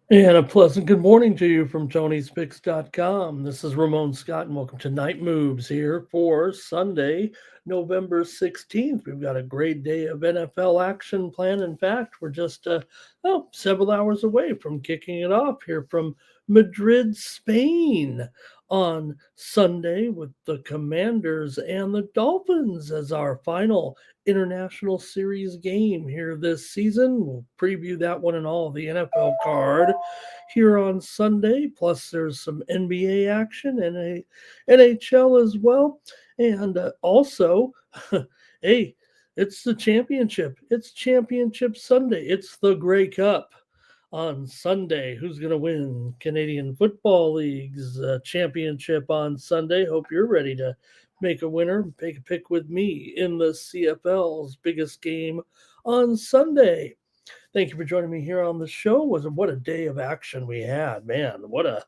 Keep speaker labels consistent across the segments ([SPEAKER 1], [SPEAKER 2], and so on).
[SPEAKER 1] And a pleasant good morning to you from Tony'sPicks.com. This is Ramon Scott, and welcome to Night Moves here for Sunday, November 16th. We've got a great day of NFL action planned. In fact, we're just several hours away from kicking it off here from Madrid, Spain on Sunday with the Commanders and the Dolphins as our final international series game here this season. We'll preview that one and all the NFL card here on Sunday. Plus, there's some NBA action and a NHL as well. And also, hey, it's the championship. It's Championship Sunday. It's the Grey Cup on Sunday. Who's going to win Canadian Football League's championship on Sunday? Hope you're ready to make a winner. Take a pick with me in the CFL's biggest game on Sunday. Thank you for joining me here on the show. What a day of action we had, man! What a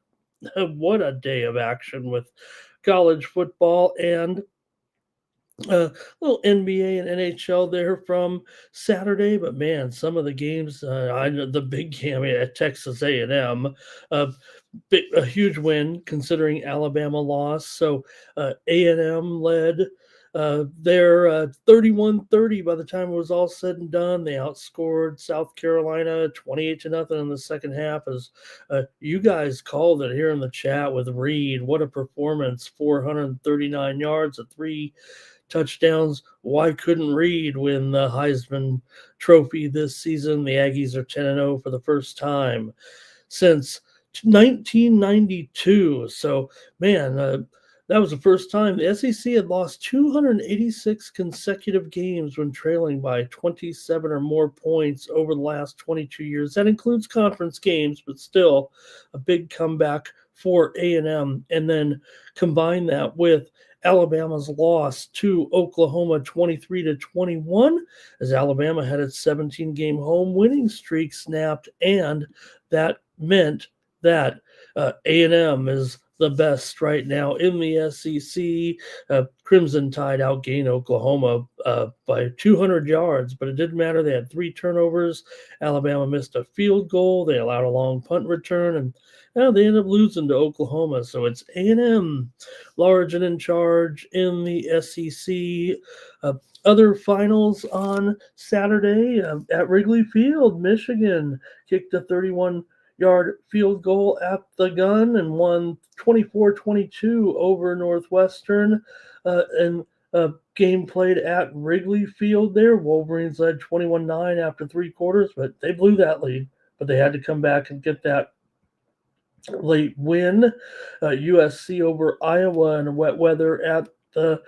[SPEAKER 1] what a day of action with college football and little NBA and NHL there from Saturday, but man, some of the games. I know the big game at Texas A&M, a huge win considering Alabama lost. So A&M led. They're 31-30 by the time it was all said and done. They outscored South Carolina 28 to nothing in the second half. As you guys called it here in the chat with Reed, what a performance! 439 yards, three touchdowns. Why couldn't Reed win the Heisman Trophy this season? The Aggies are 10-0 for the first time since 1992. So, man, that was the first time the SEC had lost 286 consecutive games when trailing by 27 or more points over the last 22 years. That includes conference games, but still a big comeback for A&M. And then combine that with Alabama's loss to Oklahoma 23-21 as Alabama had its 17-game home winning streak snapped, and that meant that A&M is the best right now in the SEC. Crimson Tide outgained Oklahoma by 200 yards, but it didn't matter. They had 3 turnovers. Alabama missed a field goal. They allowed a long punt return, and they ended up losing to Oklahoma. So it's A&M large and in charge in the SEC. Other finals on Saturday at Wrigley Field, Michigan kicked a 31-yard field goal at the gun and won 24-22 over Northwestern. And game played at Wrigley Field there. Wolverines led 21-9 after 3 quarters, but they blew that lead. But they had to come back and get that late win. USC over Iowa in wet weather at the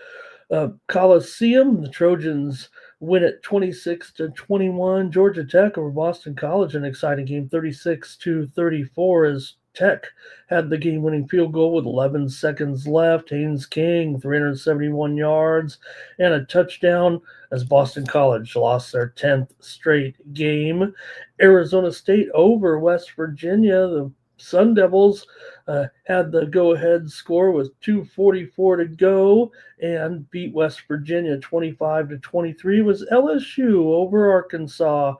[SPEAKER 1] Coliseum. The Trojans win it 26-21. Georgia Tech over Boston College, an exciting game, 36-34 as Tech had the game-winning field goal with 11 seconds left. Haynes King, 371 yards and a touchdown as Boston College lost their 10th straight game. Arizona State over West Virginia. The Sun Devils had the go-ahead score with 2:44 to go and beat West Virginia 25-23. Was LSU over Arkansas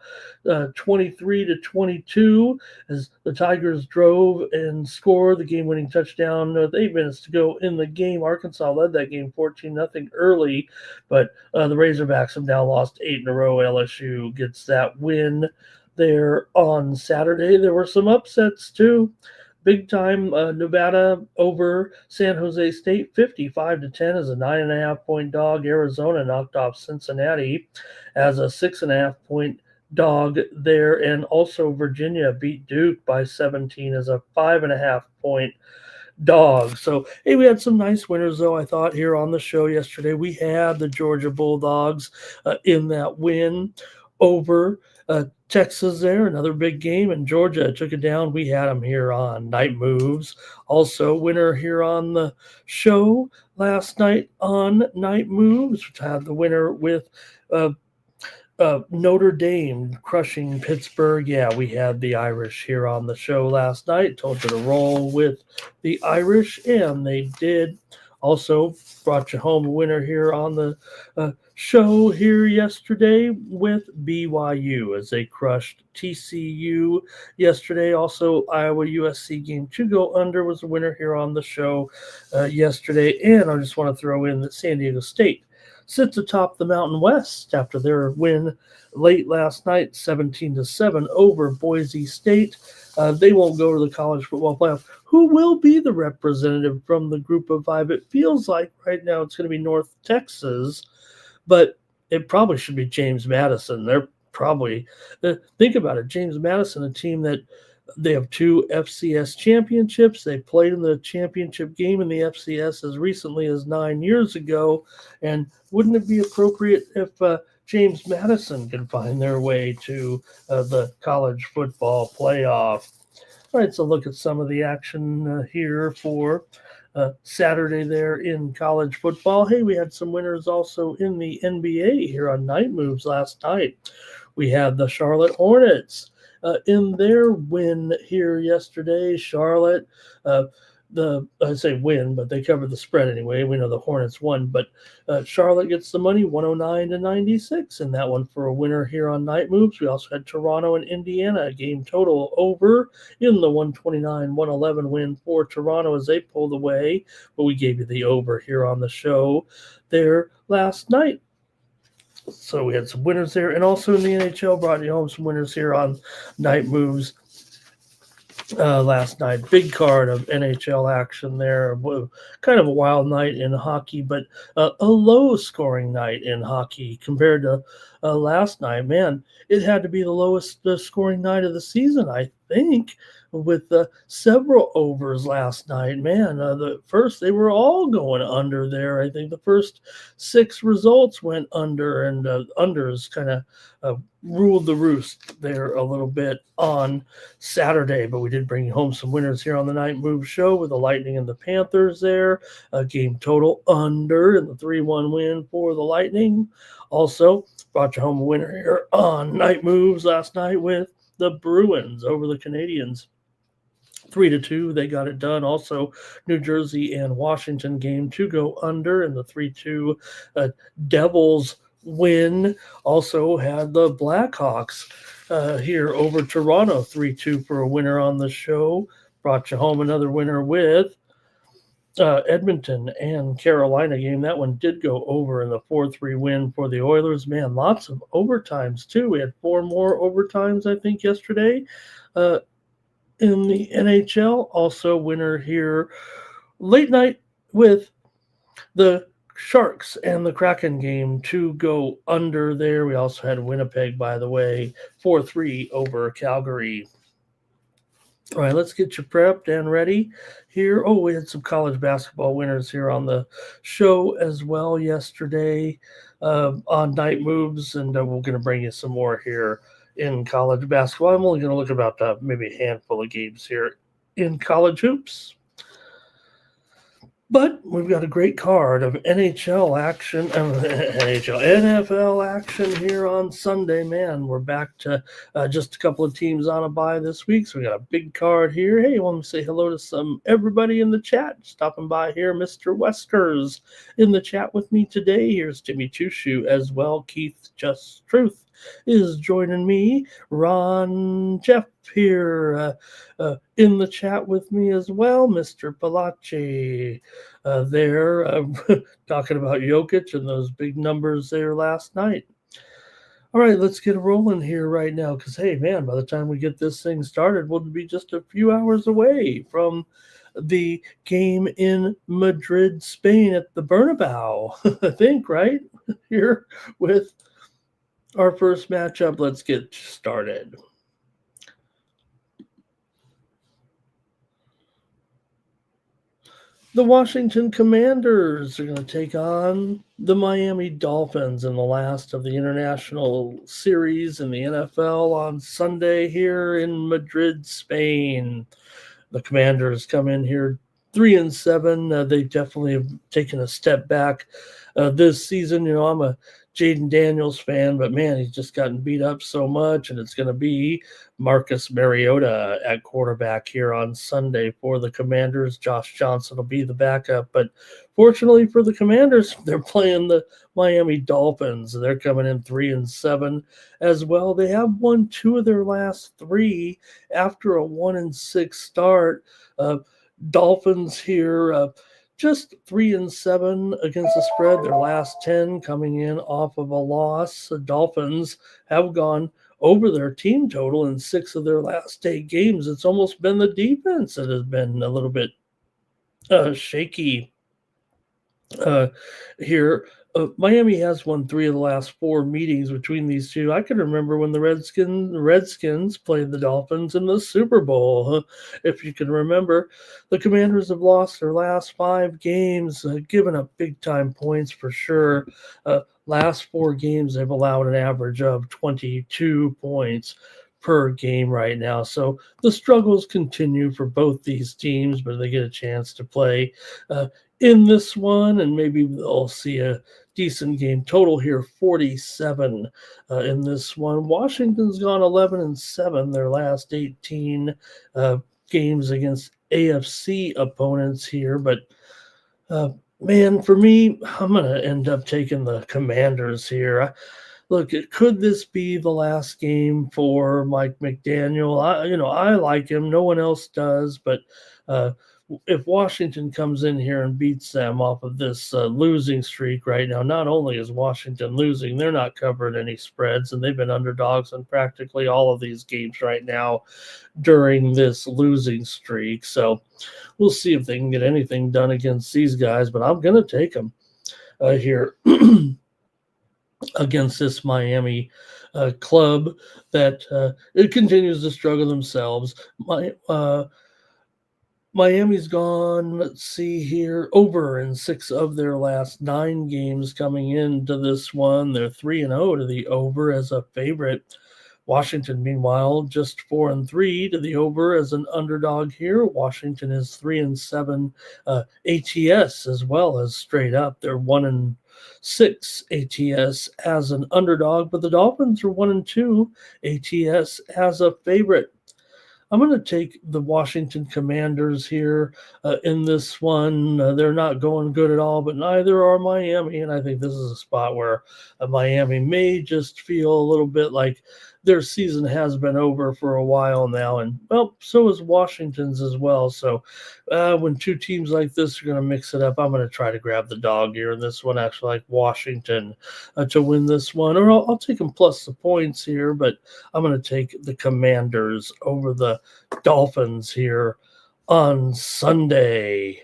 [SPEAKER 1] 23-22 as the Tigers drove and scored the game-winning touchdown with 8 minutes to go in the game. Arkansas led that game 14-0 early, but the Razorbacks have now lost 8 in a row. LSU gets that win there on Saturday. There were some upsets too. Big time Nevada over San Jose State 55-10 as a 9.5-point dog. Arizona knocked off Cincinnati as a 6.5-point dog there, and also Virginia beat Duke by 17 as a 5.5-point dog. So, hey, we had some nice winners, though, I thought, here on the show yesterday. We had the Georgia Bulldogs in that win over Texas there, another big game, and Georgia took it down. We had them here on Night Moves. Also, winner here on the show last night on Night Moves, which had the winner with Notre Dame crushing Pittsburgh. Yeah, we had the Irish here on the show last night. Told you to roll with the Irish, and they did Also brought you home a winner here on the show here yesterday with BYU as they crushed TCU yesterday. Also, Iowa USC game to go under was a winner here on the show yesterday. And I just want to throw in that San Diego State sits atop the Mountain West after their win late last night, 17-7 over Boise State. They won't go to the college football playoff. Who will be the representative from the group of five? It feels like right now it's going to be North Texas, but it probably should be James Madison. They're probably think about it. James Madison, a team that they have 2 FCS championships. They played in the championship game in the FCS as recently as 9 years ago. And wouldn't it be appropriate if James Madison can find their way to the college football playoff? All right, so look at some of the action here for Saturday there in college football. Hey, we had some winners also in the NBA here on Night Moves last night. We had the Charlotte Hornets in their win here yesterday. Charlotte, I say win, but they covered the spread anyway. We know the Hornets won, but Charlotte gets the money 109-96 in that one for a winner here on Night Moves. We also had Toronto and Indiana, a game total over in the 129-111 win for Toronto as they pulled away, but we gave you the over here on the show there last night. So we had some winners there, and also in the NHL brought you home some winners here on Night Moves last night. Big card of NHL action there. Kind of a wild night in hockey, but a low-scoring night in hockey compared to last night. Man, it had to be the lowest scoring night of the season, I think, with several overs last night. Man, the first, they were all going under there. I think the first 6 results went under, and unders kind of ruled the roost there a little bit on Saturday. But we did bring home some winners here on the Night Move show with the Lightning and the Panthers there. A game total under and the 3-1 win for the Lightning. Also brought you home a winner here on Night Moves last night with the Bruins over the Canadiens. 3-2, they got it done. Also, New Jersey and Washington game to go under, and the 3-2 Devils win. Also had the Blackhawks here over Toronto, 3-2 for a winner on the show. Brought you home another winner with Edmonton and Carolina game. That one did go over in the 4-3 win for the Oilers. Man, lots of overtimes too. We had 4 more overtimes, I think, yesterday. In the NHL, also winner here late night with the Sharks and the Kraken game to go under there. We also had Winnipeg, by the way, 4-3 over Calgary. All right, let's get you prepped and ready here. Oh, we had some college basketball winners here on the show as well yesterday on Night Moves, and we're going to bring you some more here in college basketball. I'm only going to look about maybe a handful of games here in college hoops. But we've got a great card of NFL action here on Sunday. Man, we're back to just a couple of teams on a bye this week, so we got a big card here. Hey, I want to say hello to everybody in the chat stopping by here. Mr. Weskers in the chat with me today. Here's Timmy Chushu as well. Keith Just Truth is joining me. Ron Jeff here in the chat with me as well. Mr. Palachi there talking about Jokic and those big numbers there last night. All right, let's get rolling here right now because, hey, man, by the time we get this thing started, we'll be just a few hours away from the game in Madrid, Spain at the Bernabeu, I think, right? Here with our first matchup. Let's get started. The Washington Commanders are going to take on the Miami Dolphins in the last of the international series in the NFL on Sunday here in Madrid, Spain. The Commanders come in here 3-7. They definitely have taken a step back this season. You know, I'm a Jaden Daniels fan, but man, he's just gotten beat up so much, and it's going to be Marcus Mariota at quarterback here on Sunday for the Commanders. Josh Johnson will be the backup, but fortunately for the Commanders, they're playing the Miami Dolphins. They're coming in 3-7 as well. They have won 2 of their last 3 after a 1-6 start. Dolphins here, just 3-7 against the spread. Their last 10 coming in off of a loss. The Dolphins have gone over their team total in 6 of their last 8 games. It's almost been the defense that has been a little bit shaky here. Miami has won 3 of the last 4 meetings between these two. I can remember when the Redskins played the Dolphins in the Super Bowl. If you can remember, the Commanders have lost their last 5 games, given up big-time points for sure. Last 4 games, they've allowed an average of 22 points per game right now. So the struggles continue for both these teams, but they get a chance to play in this one, and maybe they'll see a decent game total here, 47 in this one. Washington's gone 11-7 their last 18 games against AFC opponents here, but man, for me, I'm going to end up taking the Commanders here. Look, could this be the last game for Mike McDaniel? I like him. No one else does. But if Washington comes in here and beats them off of this losing streak right now, not only is Washington losing, they're not covering any spreads, and they've been underdogs in practically all of these games right now during this losing streak. So we'll see if they can get anything done against these guys, but I'm going to take them here. Against this Miami club that it continues to struggle themselves. Miami's gone, let's see here, over in 6 of their last 9 games coming into this one. They're 3-0 to the over as a favorite. Washington, meanwhile, just 4-3 to the over as an underdog here. Washington is 3-7 ATS as well as straight up. They're 1-6 ATS as an underdog, but the Dolphins are 1-2 ATS as a favorite. I'm going to take the Washington Commanders here in this one. They're not going good at all, but neither are Miami, and I think this is a spot where Miami may just feel a little bit like their season has been over for a while now, and, well, so is Washington's as well. So when 2 teams like this are going to mix it up, I'm going to try to grab the dog here in this one. Actually, like Washington to win this one, or I'll take them plus the points here, but I'm going to take the Commanders over the Dolphins here on Sunday.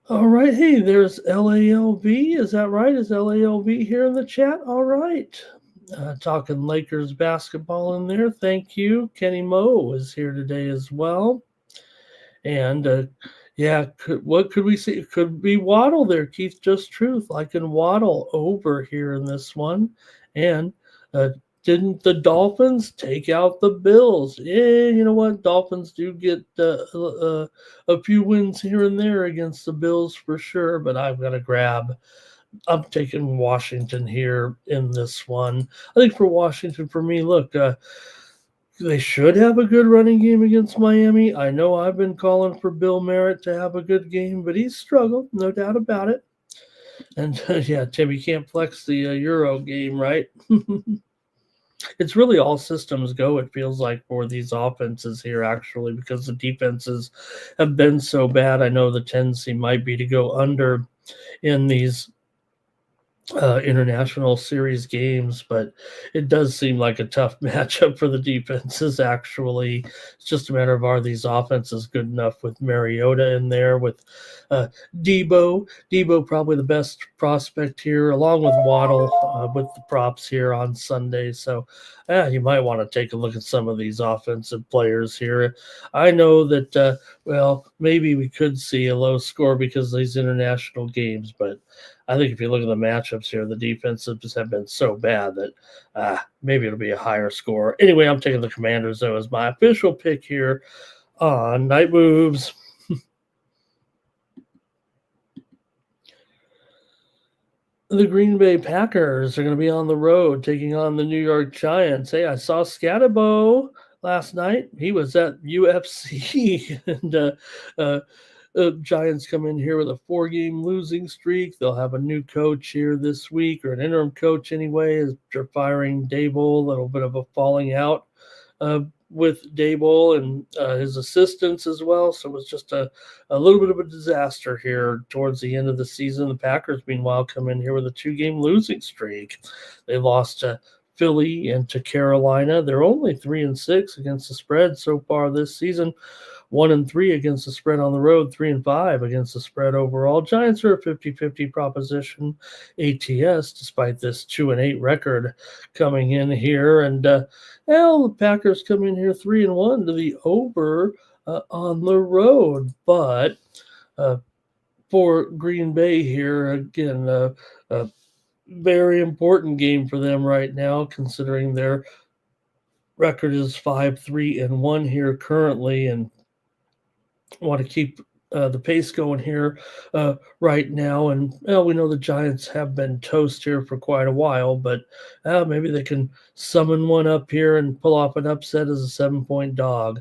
[SPEAKER 1] All right. Hey, there's LALV. Is that right? Is LALV here in the chat? All right. Talking Lakers basketball in there. Thank you. Kenny Moe is here today as well. And what could we see? It could be Waddle there. Keith Just Truth, liking Waddle over here in this one. And didn't the Dolphins take out the Bills? Yeah, you know what? Dolphins do get a few wins here and there against the Bills for sure, but I'm taking Washington here in this one. I think for Washington, for me, look, they should have a good running game against Miami. I know I've been calling for Bill Merritt to have a good game, but he's struggled, no doubt about it. And yeah, Tim, you can't flex the Euro game, right? It's really all systems go, it feels like, for these offenses here, actually, because the defenses have been so bad. I know the tendency might be to go under in these international series games, but it does seem like a tough matchup for the defenses. Actually, it's just a matter of, are these offenses good enough with Mariota in there, with Debo probably the best prospect here, along with Waddle, with the props here on Sunday. So you might want to take a look at some of these offensive players here. I know that maybe we could see a low score because of these international games, but I think if you look at the matchups here, the defenses have been so bad that maybe it'll be a higher score. Anyway, I'm taking the Commanders, though, as my official pick here on Night Moves. The Green Bay Packers are going to be on the road taking on the New York Giants. Hey, I saw Scatterbo last night. He was at UFC, and uh, Giants come in here with a 4-game losing streak. They'll have a new coach here this week, or an interim coach anyway, as they're firing Dable. A little bit of a falling out uh, with Dable and his assistants as well. So it was just a little bit of a disaster here towards the end of the season. The Packers, meanwhile, come in here with a 2-game losing streak. They lost to Philly and to Carolina. They're only 3-6 against the spread so far this season. 1-3 against the spread on the road, 3-5 against the spread overall. Giants are a 50-50 proposition ATS, despite this 2-8 record coming in here. And the Packers come in here 3-1 to the over on the road. But for Green Bay here, again, a very important game for them right now, considering their record is 5-3-1 here currently, and want to keep the pace going here right now. And we know the Giants have been toast here for quite a while, but maybe they can summon one up here and pull off an upset as a 7-point dog.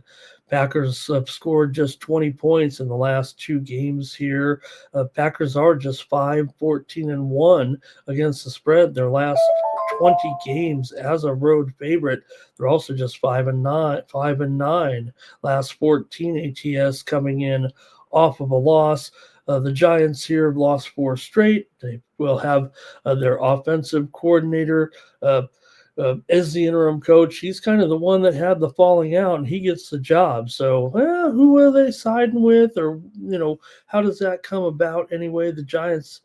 [SPEAKER 1] Packers have scored just 20 points in the last 2 games here. Packers are just 5-14-1 against the spread. Their last 20 games as a road favorite. They're also just 5-9. Last 14 ATS coming in off of a loss. The Giants here have lost 4 straight. They will have their offensive coordinator as the interim coach. He's kind of the one that had the falling out, and he gets the job. So who are they siding with, or how does that come about anyway? The Giants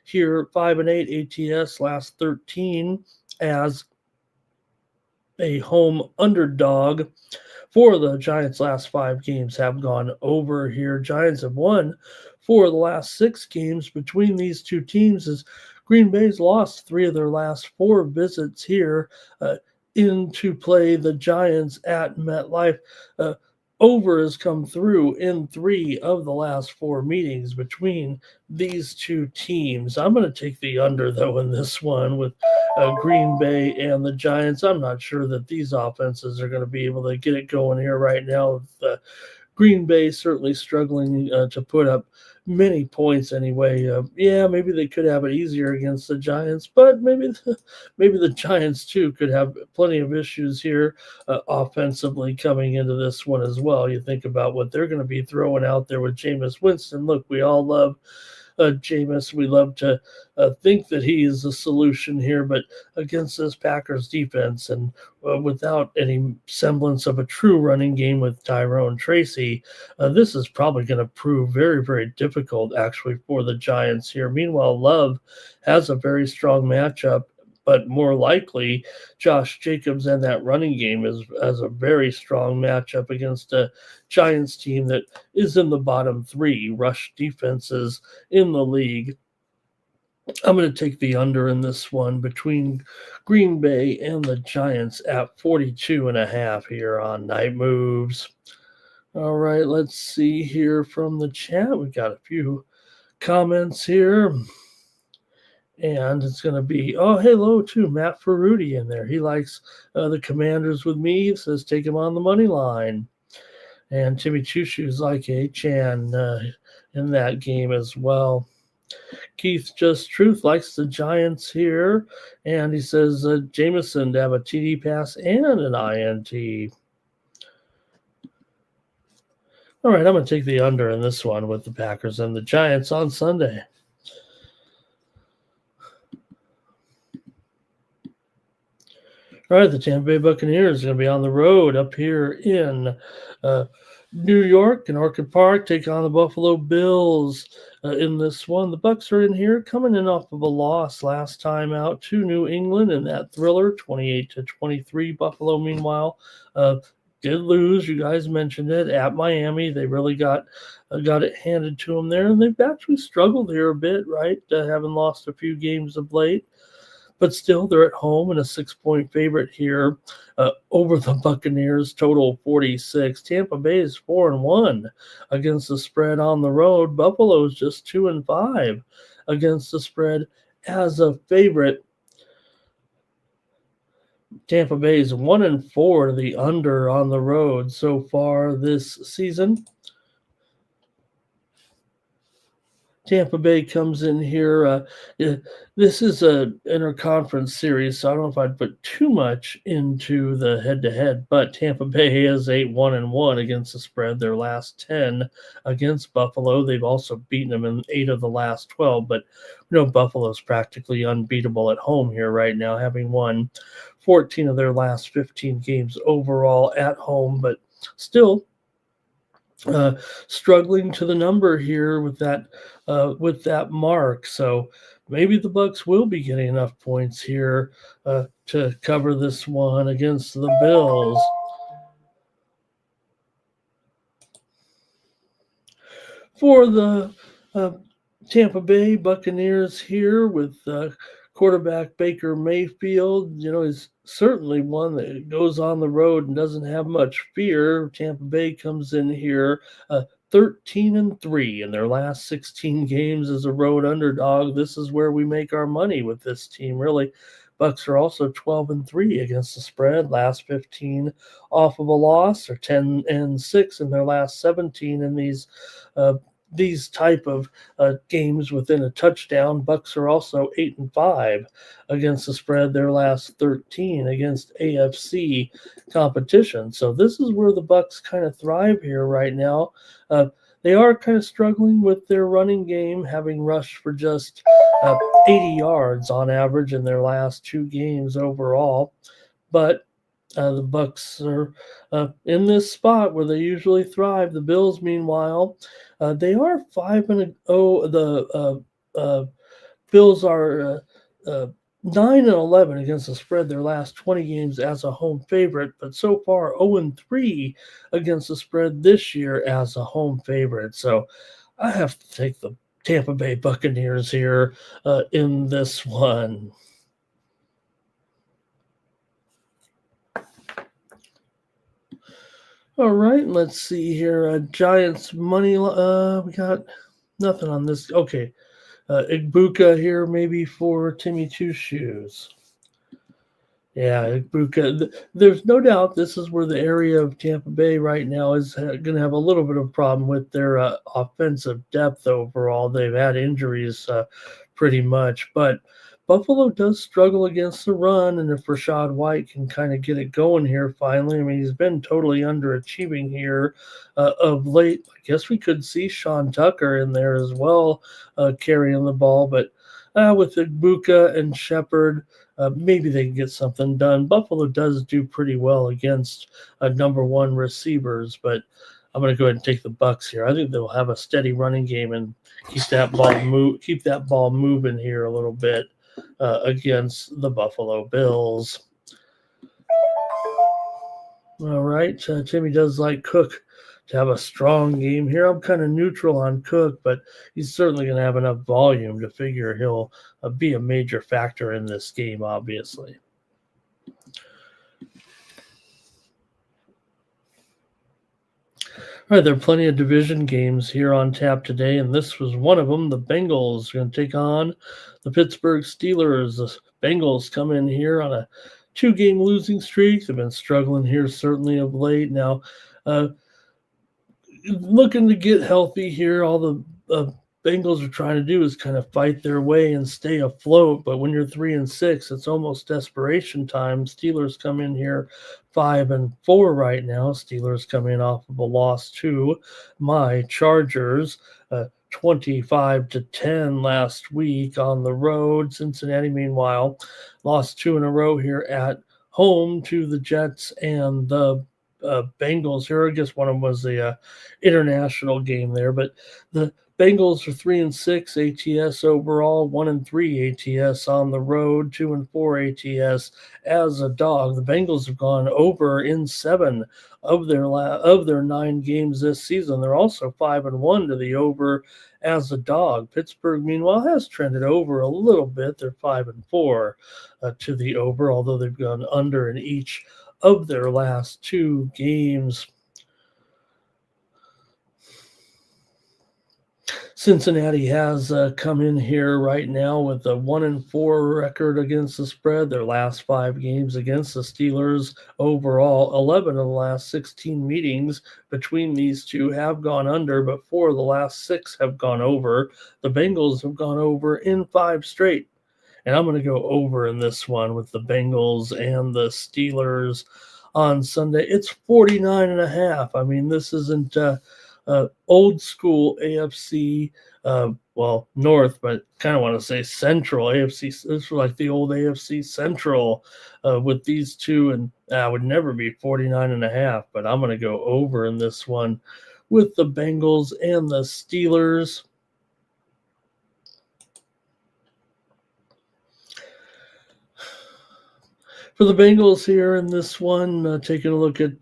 [SPEAKER 1] here 5-8 ATS last 13 as a home underdog. 4 of the Giants' last 5 games have gone over here. Giants have won 4 of the last 6 games between these two teams, as Green Bay's lost 3 of their last 4 visits here into play the Giants at MetLife. Over has come through in 3 of the last 4 meetings between these two teams. I'm going to take the under, though, in this one with Green Bay and the Giants. I'm not sure that these offenses are going to be able to get it going here right now. With Green Bay certainly struggling to put up many points anyway. Maybe they could have it easier against the Giants, but maybe the Giants too could have plenty of issues here offensively coming into this one as well. You think about what they're going to be throwing out there with Jameis Winston. Look, we all love Jameis. We love to think that he is a solution here, but against this Packers defense and without any semblance of a true running game with Tyrone Tracy, this is probably going to prove very, very difficult actually for the Giants here. Meanwhile, Love has a very strong matchup, but more likely Josh Jacobs and that running game as a very strong matchup against a Giants team that is in the bottom 3 rush defenses in the league. I'm going to take the under in this one between Green Bay and the Giants at 42.5 here on Night Moves. All right, let's see here from the chat. We got a few comments here. And it's going to be, hello to Matt Ferruti in there. He likes the Commanders with me. He says take him on the money line. And Timmy Chushu's like a Chan in that game as well. Keith Just Truth likes the Giants here. And he says Jameson to have a TD pass and an INT. All right, I'm going to take the under in this one with the Packers and the Giants on Sunday. All right, the Tampa Bay Buccaneers are going to be on the road up here in New York in Orchid Park, take on the Buffalo Bills in this one. The Bucs are in here coming in off of a loss last time out to New England in that thriller, 28-23. Buffalo, meanwhile, did lose. You guys mentioned it at Miami. They really got it handed to them there, and they've actually struggled here a bit, right? Having lost a few games of late. But still, they're at home and a 6-point favorite here over the Buccaneers, total 46. Tampa Bay is 4-1 against the spread on the road. Buffalo's just 2-5 against the spread as a favorite. Tampa Bay is 1-4 to the under on the road so far this season. Tampa Bay comes in here. This is a interconference series, so I don't know if I'd put too much into the head-to-head. But Tampa Bay has 8-1-1 against the spread. Their last 10 against Buffalo. They've also beaten them in 8 of the last 12. But Buffalo's practically unbeatable at home here right now, having won 14 of their last 15 games overall at home. But still, struggling to the number here with that mark. So maybe the Bucks will be getting enough points here to cover this one against the Bills. For the Tampa Bay Buccaneers here with quarterback Baker Mayfield, he's certainly one that goes on the road and doesn't have much fear. Tampa Bay comes in here 13-3 in their last 16 games as a road underdog. This is where we make our money with this team, really. Bucks are also 12-3 against the spread, last 15 off of a loss, or 10-6 in their last 17 in these type of games within a touchdown. Bucks are also 8-5 against the spread, their last 13 against AFC competition. So this is where the Bucks kind of thrive here right now. They are kind of struggling with their running game, having rushed for just 80 yards on average in their last 2 games overall. But the Bucks are in this spot where they usually thrive. The Bills, meanwhile, they are 5-0. The Bills are 9-11 against the spread their last 20 games as a home favorite, but so far 0-3 against the spread this year as a home favorite. So I have to take the Tampa Bay Buccaneers here in this one. All right, let's see here. Giants money. We got nothing on this. Okay, Igbuka here maybe for Timmy Two Shoes. Yeah, Igbuka. There's no doubt this is where the area of Tampa Bay right now is going to have a little bit of a problem with their offensive depth overall. They've had injuries pretty much, but Buffalo does struggle against the run, and if Rachaad White can kind of get it going here finally, I mean, he's been totally underachieving here of late. I guess we could see Sean Tucker in there as well carrying the ball, but with Igbuka and Shepard, maybe they can get something done. Buffalo does do pretty well against number 1 receivers, but I'm going to go ahead and take the Bucks here. I think they'll have a steady running game and keep that ball moving here a little bit against the Buffalo Bills. All right, Timmy does like Cook to have a strong game here. I'm kind of neutral on Cook, but he's certainly going to have enough volume to figure he'll be a major factor in this game, obviously. All right, there are plenty of division games here on tap today, and this was one of them. The Bengals are going to take on the Pittsburgh Steelers. The Bengals come in here on a 2-game losing streak. They've been struggling here certainly of late. Now, looking to get healthy here. All the Bengals are trying to do is kind of fight their way and stay afloat. But when you're 3-6, it's almost desperation time. Steelers come in here 5-4 right now. Steelers come in off of a loss to my Chargers, 25-10 last week on the road. Cincinnati, meanwhile, lost 2 in a row here at home to the Jets and the Bengals here. I guess one of them was the international game there, but the Bengals are 3-6 ATS overall, 1-3 ATS on the road, 2-4 ATS as a dog. The Bengals have gone over in 7 of their 9 games this season. They're also 5-1 to the over as a dog. Pittsburgh, meanwhile, has trended over a little bit. They're 5-4 to the over, although they've gone under in each of their last 2 games. Cincinnati has come in here right now with a 1-4 record against the spread. Their last 5 games against the Steelers overall, 11 of the last 16 meetings between these two have gone under, but 4 of the last 6 have gone over. The Bengals have gone over in 5 straight. And I'm going to go over in this one with the Bengals and the Steelers on Sunday. It's 49 and a half. I mean, this isn't old school AFC, well, North, but kind of want to say Central AFC. This is like the old AFC Central with these two, and I would never be 49 and a half, but I'm going to go over in this one with the Bengals and the Steelers. For the Bengals here in this one, taking a look at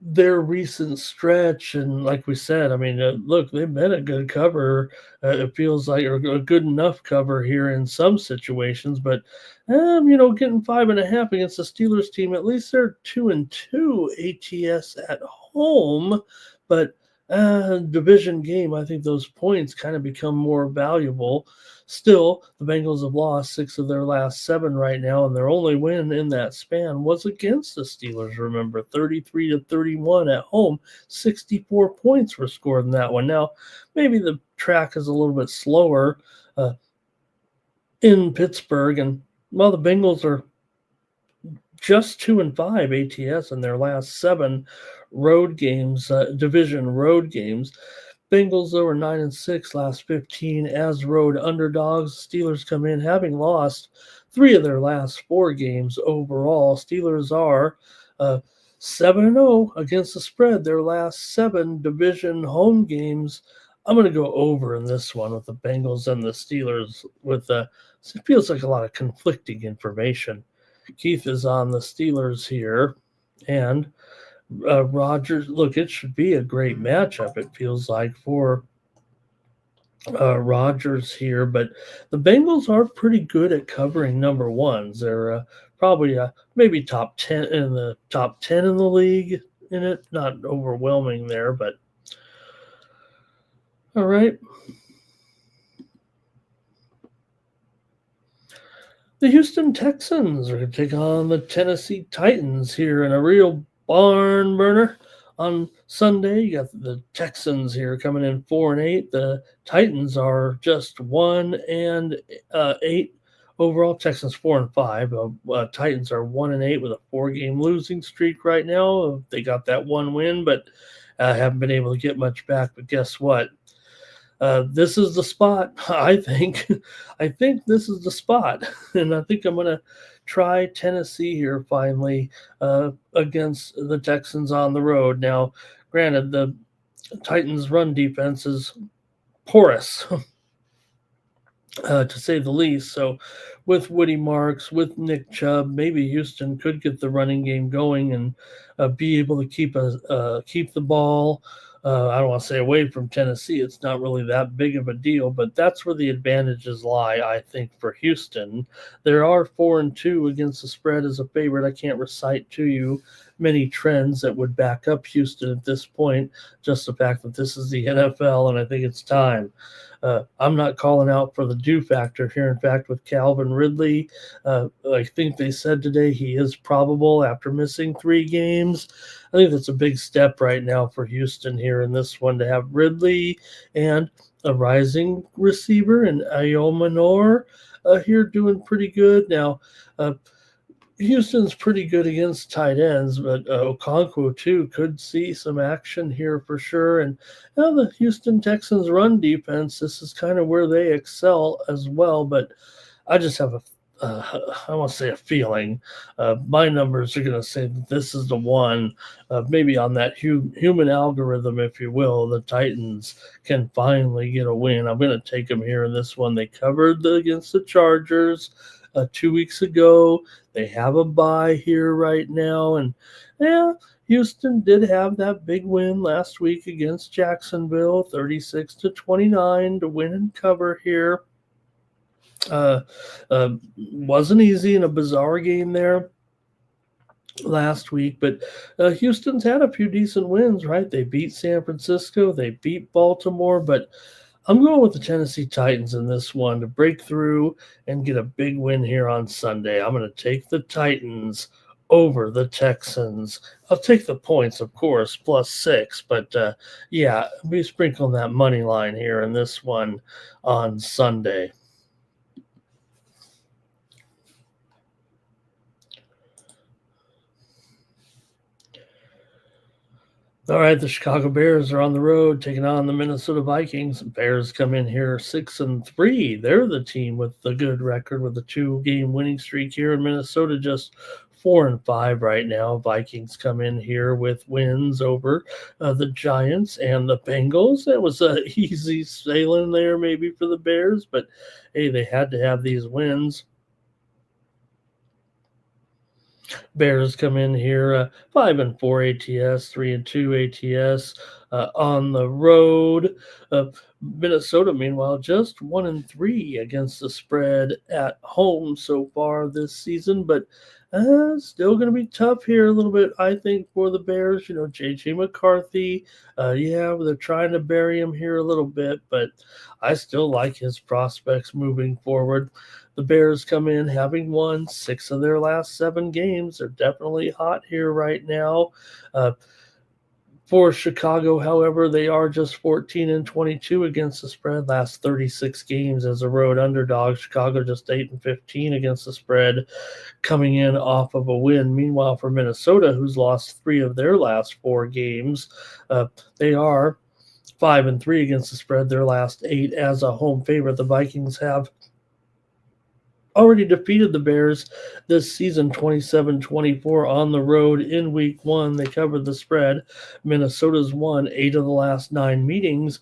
[SPEAKER 1] their recent stretch, and like we said, I mean, look, they've been a good cover. It feels like, or a good enough cover here in some situations, but getting 5.5 against the Steelers team, at least they're 2-2 ATS at home, but division game, I think those points kind of become more valuable. Still, the Bengals have lost 6 of their last 7 right now, and their only win in that span was against the Steelers. Remember, 33-31 at home. 64 points were scored in that one. Now, maybe the track is a little bit slower in Pittsburgh, and well, the Bengals are just 2-5 ATS in their last 7 road games, division road games. Bengals, though, are 9-6 last 15 as road underdogs. Steelers come in having lost 3 of their last 4 games overall. Steelers are 7-0 against the spread. Their last 7 division home games. I'm going to go over in this one with the Bengals and the Steelers. It feels like a lot of conflicting information. Keith is on the Steelers here, and Rodgers, look, it should be a great matchup, it feels like, for Rodgers here, but the Bengals are pretty good at covering number ones. They're probably maybe top 10 in the league in it, not overwhelming there, but all right. The Houston Texans are going to take on the Tennessee Titans here in a real barn burner on Sunday. You got the Texans here coming in 4-8. The Titans are just 1-8 overall. Texans 4-5. Titans are 1-8 with a 4-game losing streak right now. They got that one win, but haven't been able to get much back. But guess what? This is the spot. I think this is the spot, and I think I'm going to try Tennessee here finally against the Texans on the road. Now, granted, the Titans' run defense is porous, to say the least. So, with Woody Marks, with Nick Chubb, maybe Houston could get the running game going and be able to keep the ball. I don't want to say away from Tennessee. It's not really that big of a deal, but that's where the advantages lie, I think, for Houston. There are 4-2 against the spread as a favorite. I can't recite to you many trends that would back up Houston at this point, just the fact that this is the NFL, and I think it's time. I'm not calling out for the do factor here. In fact, with Calvin Ridley, I think they said today he is probable after missing 3 games. I think that's a big step right now for Houston here in this one to have Ridley and a rising receiver and Ayomanor here doing pretty good. Now, Houston's pretty good against tight ends, but Okonkwo, too, could see some action here for sure. And now the Houston Texans run defense, this is kind of where they excel as well. But I just have I want to say a feeling. My numbers are going to say that this is the one, maybe on that human algorithm, if you will, the Titans can finally get a win. I'm going to take them here in this one. They covered against the Chargers 2 weeks ago. They have a bye here right now. And yeah, Houston did have that big win last week against Jacksonville, 36-29 to win and cover here. Wasn't easy in a bizarre game there. last week, but Houston's had a few decent wins, right? They beat San Francisco, they beat Baltimore, but I'm going with the Tennessee Titans in this one to break through and get a big win here on Sunday. I'm going to take the Titans over the Texans. I'll take the points, of course, +6, but yeah, I'll be sprinkling that money line here in this one on Sunday. All right, the Chicago Bears are on the road taking on the Minnesota Vikings. Bears come in here 6-3. They're the team with the good record with the 2-game winning streak here in Minnesota, just 4-5 right now. Vikings come in here with wins over the Giants and the Bengals. That was a easy sailing there, maybe for the Bears, but hey, they had to have these wins. Bears come in here 5-4 ATS, 3-2 ATS on the road. Minnesota, meanwhile, just 1-3 against the spread at home so far this season, but still going to be tough here a little bit, I think, for the Bears. You know, JJ McCarthy, yeah, they're trying to bury him here a little bit, but I still like his prospects moving forward. The Bears come in having won 6 of their last 7 games. They're definitely hot here right now. Uh, for Chicago, however, they are just 14-22 against the spread. Last 36 games as a road underdog. Chicago just 8-15 against the spread, coming in off of a win. Meanwhile, for Minnesota, who's lost 3 of their last 4 games, they are 5-3 against the spread. Their last 8 as a home favorite. The Vikings have already defeated the Bears this season 27-24 on the road in week 1. They covered the spread. Minnesota's won 8 of the last 9 meetings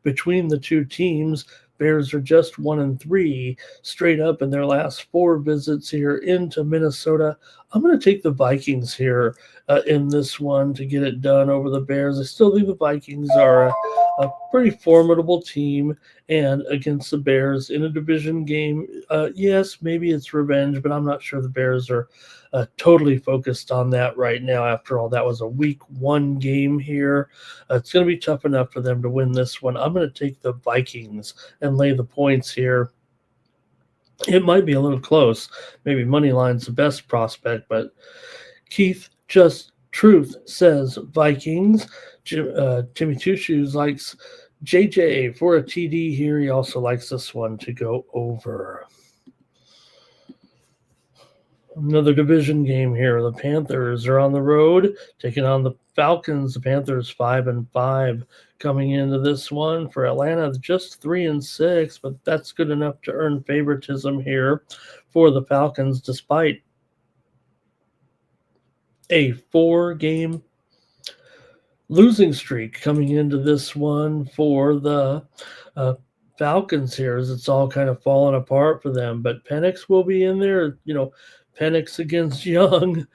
[SPEAKER 1] between the two teams. Bears are just 1-3 straight up in their last 4 visits here into Minnesota. I'm going to take the Vikings here in this one to get it done over the Bears. I still think the Vikings are a pretty formidable team, and against the Bears in a division game, yes, maybe it's revenge, but I'm not sure the Bears are totally focused on that right now. After all, that was a week 1 game here. It's going to be tough enough for them to win this one. I'm going to take the Vikings and lay the points here. It might be a little close. Maybe money line's the best prospect, but Keith, just truth says Vikings. Jimmy Two Shoes likes JJ for a TD here. He also likes this one to go over. Another division game here. The Panthers are on the road taking on the Falcons. The Panthers 5-5 coming into this one. For Atlanta, just 3-6, but that's good enough to earn favoritism here for the Falcons, despite a 4-game losing streak coming into this one for the Falcons here, as it's all kind of falling apart for them. But Penix will be in there. You know, Penix against Young.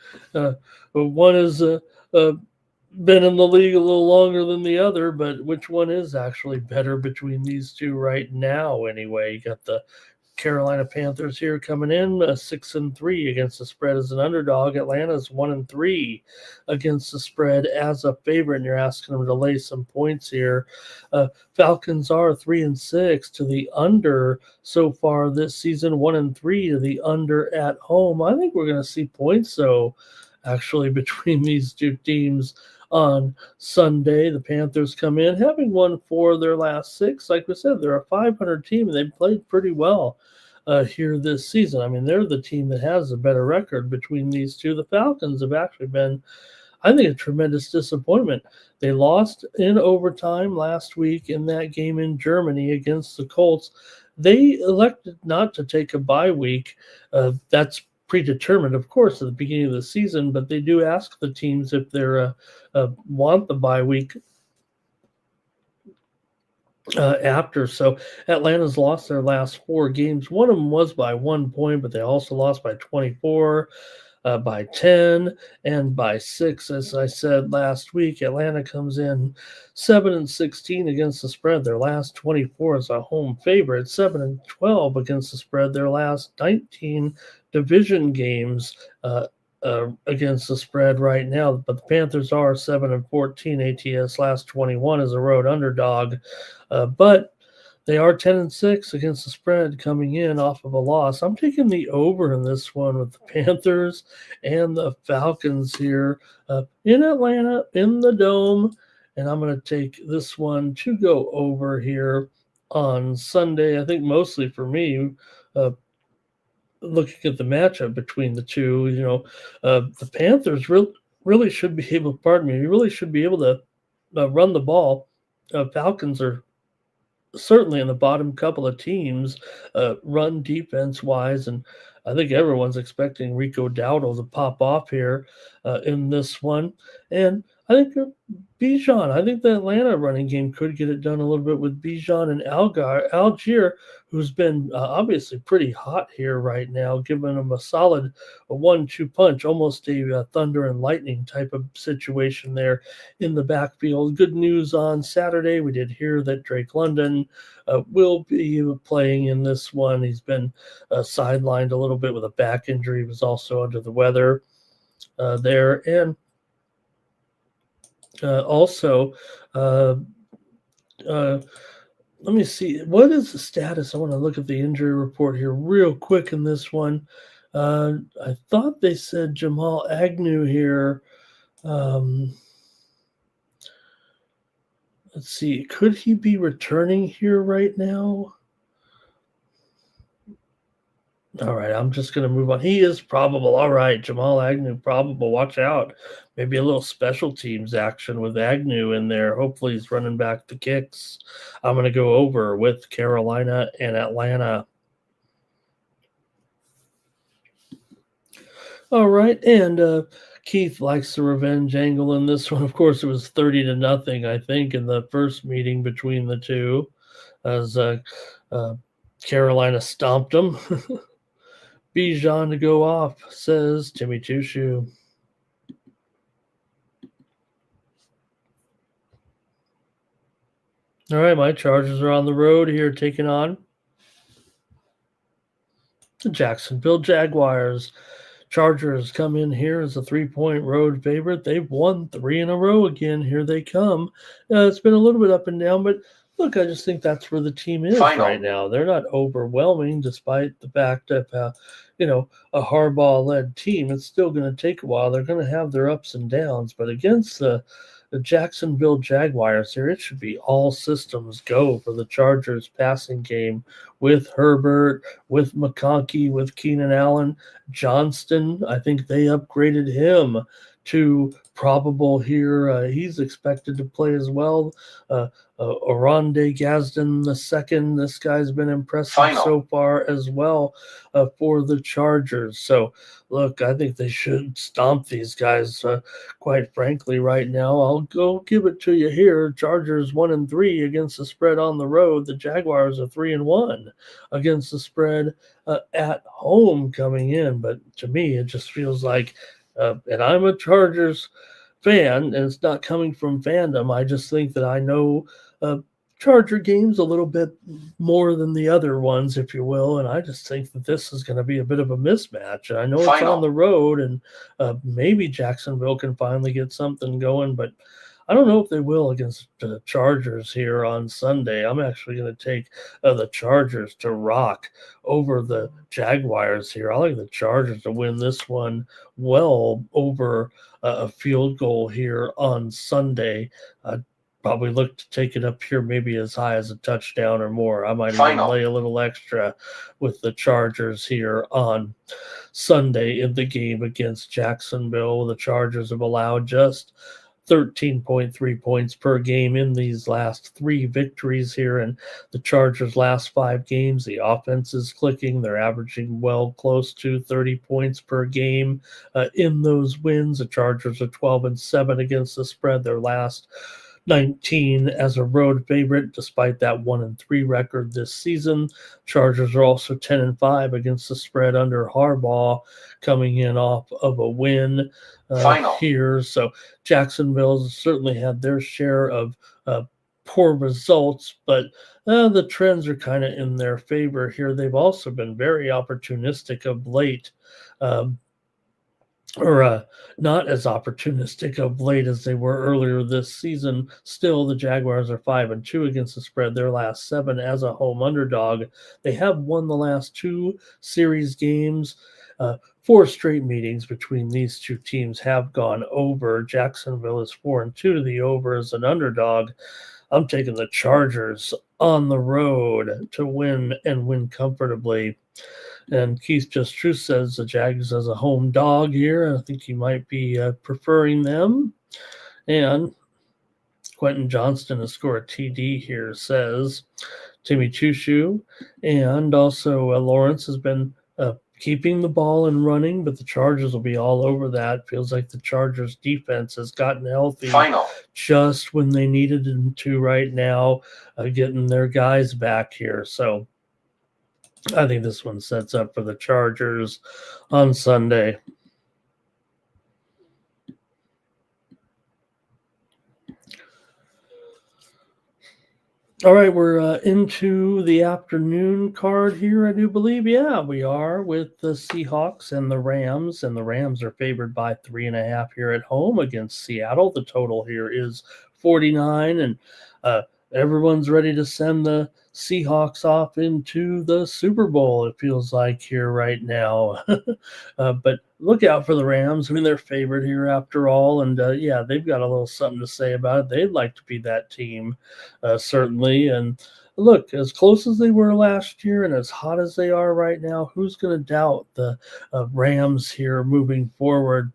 [SPEAKER 1] One has been in the league a little longer than the other, but which one is actually better between these two right now anyway? You got the Carolina Panthers here coming in 6-3 against the spread as an underdog. Atlanta's 1-3 against the spread as a favorite, and you're asking them to lay some points here. Falcons are 3-6 to the under so far this season, 1-3 to the under at home. I think we're going to see points though, actually, between these two teams on Sunday. The Panthers come in having won 4 of their last 6. Like we said, they're a 500 team, and they've played pretty well here this season. I mean, they're the team that has a better record between these two. The Falcons have actually been, I think, a tremendous disappointment. They lost in overtime last week in that game in Germany against the Colts. They elected not to take a bye week. That's predetermined, of course, at the beginning of the season, but they do ask the teams if they want the bye week after. So Atlanta's lost their last 4 games. One of them was by 1 point, but they also lost by 24, by 10, and by 6. As I said last week, Atlanta comes in 7-16 against the spread. Their last 24 as a home favorite, 7-12 against the spread. Their last 19 division games against the spread right now. But the Panthers are 7-14 ATS last 21 as a road underdog, but they are 10-6 against the spread coming in off of a loss. I'm taking the over in this one with the Panthers and the Falcons here in Atlanta in the Dome, and I'm going to take this one to go over here on Sunday. I think mostly for me. Looking at the matchup between the two, the Panthers really should be able. Pardon me. You really should be able to run the ball. Falcons are certainly in the bottom couple of teams, run defense wise, and I think everyone's expecting Rico Dowdle to pop off here in this one. And I think Bijan, I think the Atlanta running game could get it done a little bit with Bijan and Algier, who's been obviously pretty hot here right now, giving them a solid 1-2 punch, almost a thunder and lightning type of situation there in the backfield. Good news on Saturday. We did hear that Drake London will be playing in this one. He's been sidelined a little bit with a back injury. He was also under the weather there. And also, let me see. What is the status? I want to look at the injury report here real quick in this one. I thought they said Jamal Agnew here. Let's see. Could he be returning here right now? All right, I'm just going to move on. He is probable. All right, Jamal Agnew, probable. Watch out. Maybe a little special teams action with Agnew in there. Hopefully he's running back the kicks. I'm going to go over with Carolina and Atlanta. All right, and Keith likes the revenge angle in this one. Of course, it was 30-0, I think, in the first meeting between the two as Carolina stomped them. Bijan to go off, says Timmy Two Shoe. All right, my Chargers are on the road here, taking on the Jacksonville Jaguars. Chargers come in here as a 3-point road favorite. They've won 3 in a row again. Here they come. It's been a little bit up and down, but look, I just think that's where the team is right now. They're not overwhelming, despite the fact that, a Harbaugh-led team. It's still going to take a while. They're going to have their ups and downs, but against the Jacksonville Jaguars here, it should be all systems go for the Chargers passing game with Herbert, with McConkey, with Keenan Allen. Johnston, I think they upgraded him to probable here. He's expected to play as well. Oronde Gadsden II, this guy's been impressive so far as well for the Chargers. So, look, I think they should stomp these guys, quite frankly, right now. I'll go give it to you here. Chargers 1-3 against the spread on the road. The Jaguars are 3-1 against the spread at home coming in. But to me, it just feels like, and I'm a Chargers fan, and it's not coming from fandom. I just think that I know Charger games a little bit more than the other ones, if you will, and I just think that this is going to be a bit of a mismatch. And I know it's on the road, and maybe Jacksonville can finally get something going, but I don't know if they will against the Chargers here on Sunday. I'm actually going to take the Chargers to rock over the Jaguars here. I like the Chargers to win this one well over a field goal here on Sunday. Probably look to take it up here maybe as high as a touchdown or more. I might even lay a little extra with the Chargers here on Sunday in the game against Jacksonville. The Chargers have allowed just 13.3 points per game in these last 3 victories here, and the Chargers' last 5 games, the offense is clicking. They're averaging well close to 30 points per game in those wins. The Chargers are 12-7 against the spread. Their last 19 as a road favorite, despite that 1-3 record this season. Chargers are also 10-5 against the spread under Harbaugh, coming in off of a win here. So Jacksonville's certainly had their share of poor results, but the trends are kind of in their favor here. They've also been very opportunistic of late. or not as opportunistic of late as they were earlier this season. Still, the Jaguars are 5-2 against the spread. Their last 7 as a home underdog. They have won the last 2 series games. 4 straight meetings between these two teams have gone over. Jacksonville is 4-2 to the over as an underdog. I'm taking the Chargers on the road to win and win comfortably. And Keith Just True says the Jags as a home dog here. I think he might be preferring them. And Quentin Johnston has scored a TD here, says Timmy Chushu. And also Lawrence has been keeping the ball and running, but the Chargers will be all over that. Feels like the Chargers defense has gotten healthy just when they needed them to right now, getting their guys back here. So I think this one sets up for the Chargers on Sunday. All right, we're into the afternoon card here, I do believe. Yeah, we are with the Seahawks and the Rams, and the Rams are favored by 3.5 here at home against Seattle. The total here is 49, and everyone's ready to send the Seahawks off into the Super Bowl, it feels like here right now. But look out for the Rams. I mean, they're favored here after all. And yeah, they've got a little something to say about it. They'd like to be that team, certainly. And look, as close as they were last year and as hot as they are right now, who's going to doubt the Rams here moving forward?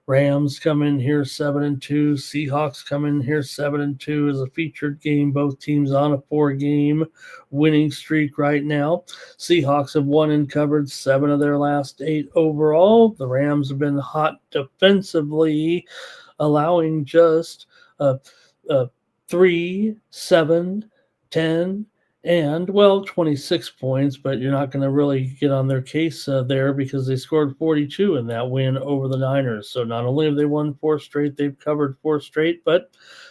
[SPEAKER 1] Rams come in here 7-2. Seahawks come in here 7-2 as a featured game. Both teams on a 4-game winning streak right now. Seahawks have won and covered 7 of their last 8 overall. The Rams have been hot defensively, allowing just 3, 7, 10, and 26 points, but you're not going to really get on their case there because they scored 42 in that win over the Niners. So not only have they won 4 straight, they've covered 4 straight, but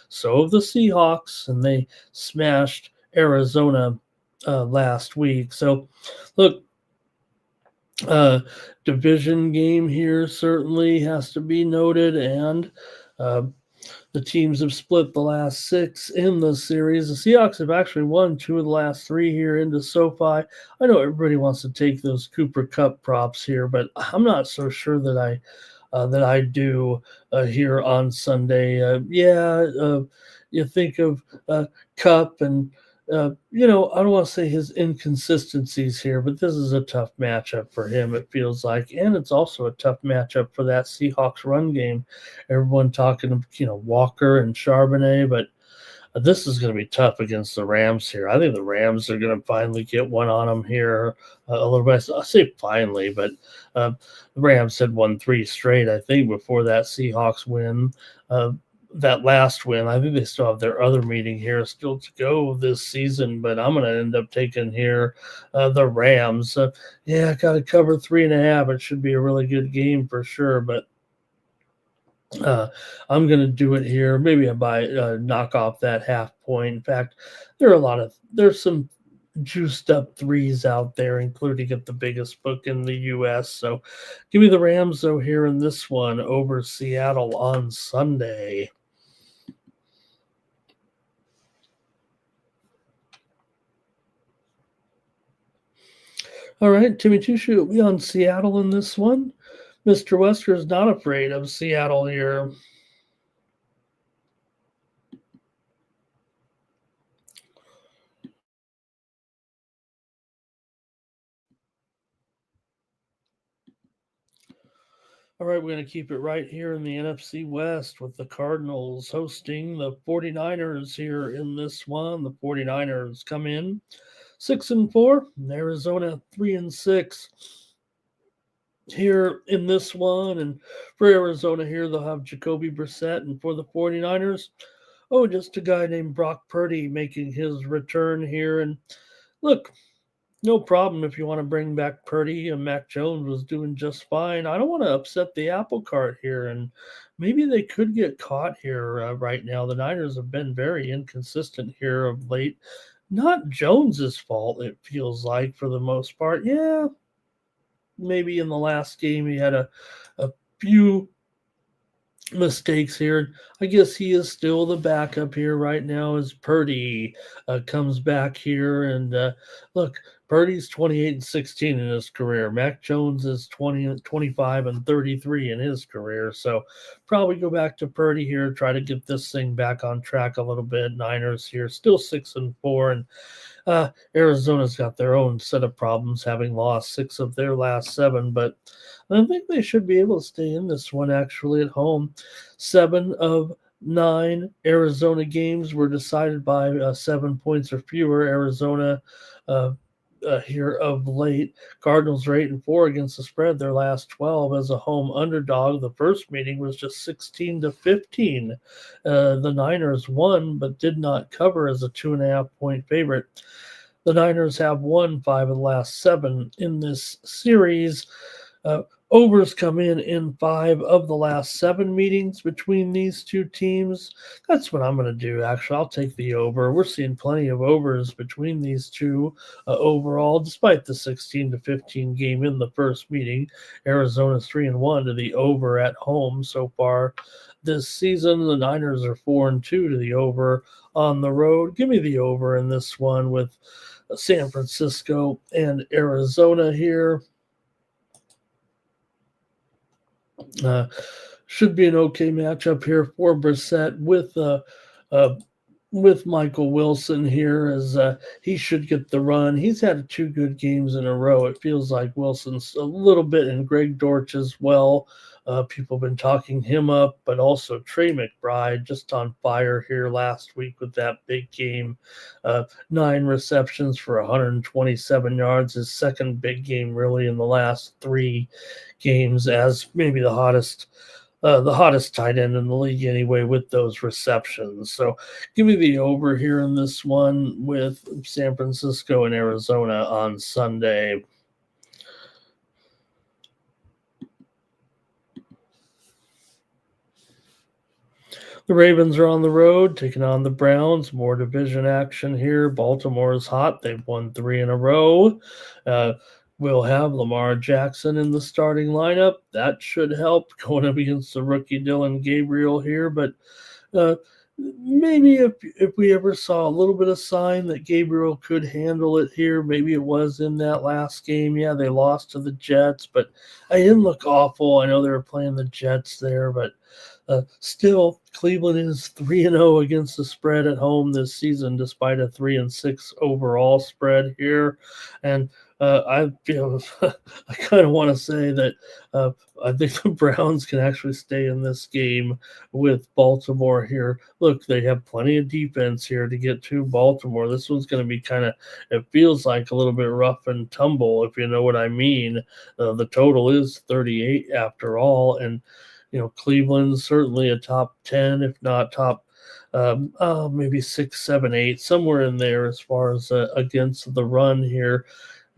[SPEAKER 1] so have the Seahawks, and they smashed Arizona last week. So look, division game here certainly has to be noted, and the teams have split the last 6 in the series. The Seahawks have actually won 2 of the last 3 here into SoFi. I know everybody wants to take those Cooper Cup props here, but I'm not so sure that I do here on Sunday. You think of Cup and I don't want to say his inconsistencies here, but this is a tough matchup for him, it feels like. And it's also a tough matchup for that Seahawks run game. Everyone talking, Walker and Charbonnet, but this is going to be tough against the Rams here. I think the Rams are going to finally get one on them here a little bit. I'll say finally, but the Rams had won 3 straight, I think, before that Seahawks win. That last win, I think they still have their other meeting here still to go this season, but I'm going to end up taking here the Rams. Got to cover 3.5. It should be a really good game for sure, but I'm going to do it here. Maybe I knock off that half point. In fact, there's some juiced up 3s out there, including at the biggest book in the U.S. So give me the Rams, though, here in this one over Seattle on Sunday. All right, Timmy Chushu will be on Seattle in this one. Mr. Wesker is not afraid of Seattle here. All right, we're going to keep it right here in the NFC West with the Cardinals hosting the 49ers here in this one. The 49ers come in 6-4, Arizona 3-6 here in this one. And for Arizona here, they'll have Jacoby Brissett. And for the 49ers, just a guy named Brock Purdy making his return here. And look, no problem if you want to bring back Purdy, and Mac Jones was doing just fine. I don't want to upset the apple cart here, and maybe they could get caught here right now. The Niners have been very inconsistent here of late. Not Jones's fault, it feels like, for the most part. Yeah, maybe in the last game he had a few mistakes here. I guess he is still the backup here right now as Purdy comes back here. And look, Purdy's 28-16 in his career. Mac Jones is 25-33 in his career. So probably go back to Purdy here, try to get this thing back on track a little bit. Niners here still 6-4, and Arizona's got their own set of problems, having lost 6 of their last 7, but I think they should be able to stay in this one actually at home. 7 of 9 Arizona games were decided by 7 points or fewer. Arizona uh, here of late. Cardinals are 8-4 against the spread their last 12 as a home underdog. The first meeting was just 16-15. The Niners won but did not cover as a 2.5 point favorite. The Niners have won 5 of the last 7 in this series. Overs come in 5 of the last 7 meetings between these two teams. That's what I'm going to do, actually. I'll take the over. We're seeing plenty of overs between these two overall, despite the 16-15 game in the first meeting. Arizona's 3-1 to the over at home so far this season. The Niners are 4-2 to the over on the road. Give me the over in this one with San Francisco and Arizona here. Should be an okay matchup here for Brissett with Michael Wilson here, as he should get the run. He's had 2 good games in a row. It feels like Wilson's a little bit, and Greg Dortch as well. People have been talking him up, but also Trey McBride just on fire here last week with that big game. 9 receptions for 127 yards, his second big game really in the last 3 games, as maybe the hottest tight end in the league anyway with those receptions. So give me the over here in this one with San Francisco and Arizona on Sunday. The Ravens are on the road, taking on the Browns. More division action here. Baltimore is hot. They've won 3 in a row. We'll have Lamar Jackson in the starting lineup. That should help going up against the rookie Dylan Gabriel here. But maybe if we ever saw a little bit of sign that Gabriel could handle it here, maybe it was in that last game. Yeah, they lost to the Jets, but I didn't look awful. I know they were playing the Jets there, but still, Cleveland is 3-0 against the spread at home this season, despite a 3-6 overall spread here. And I feel I kind of want to say that I think the Browns can actually stay in this game with Baltimore here. Look, they have plenty of defense here to get to Baltimore. This one's going to be kind of, it feels like a little bit rough and tumble, if you know what I mean. The total is 38 after all, and Cleveland's certainly a top 10, if not top maybe 6, 7, 8, somewhere in there as far as against the run here.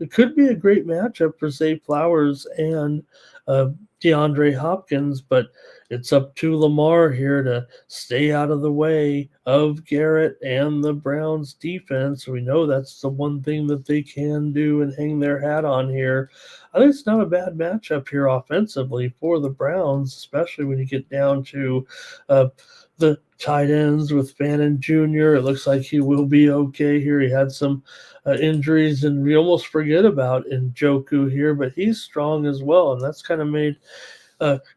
[SPEAKER 1] It could be a great matchup for Zay Flowers and DeAndre Hopkins, but it's up to Lamar here to stay out of the way of Garrett and the Browns defense. We know that's the one thing that they can do and hang their hat on here. I think it's not a bad matchup here offensively for the Browns, especially when you get down to the tight ends with Fannin Jr. It looks like he will be okay here. He had some injuries, and we almost forget about Njoku here, but he's strong as well, and that's kind of made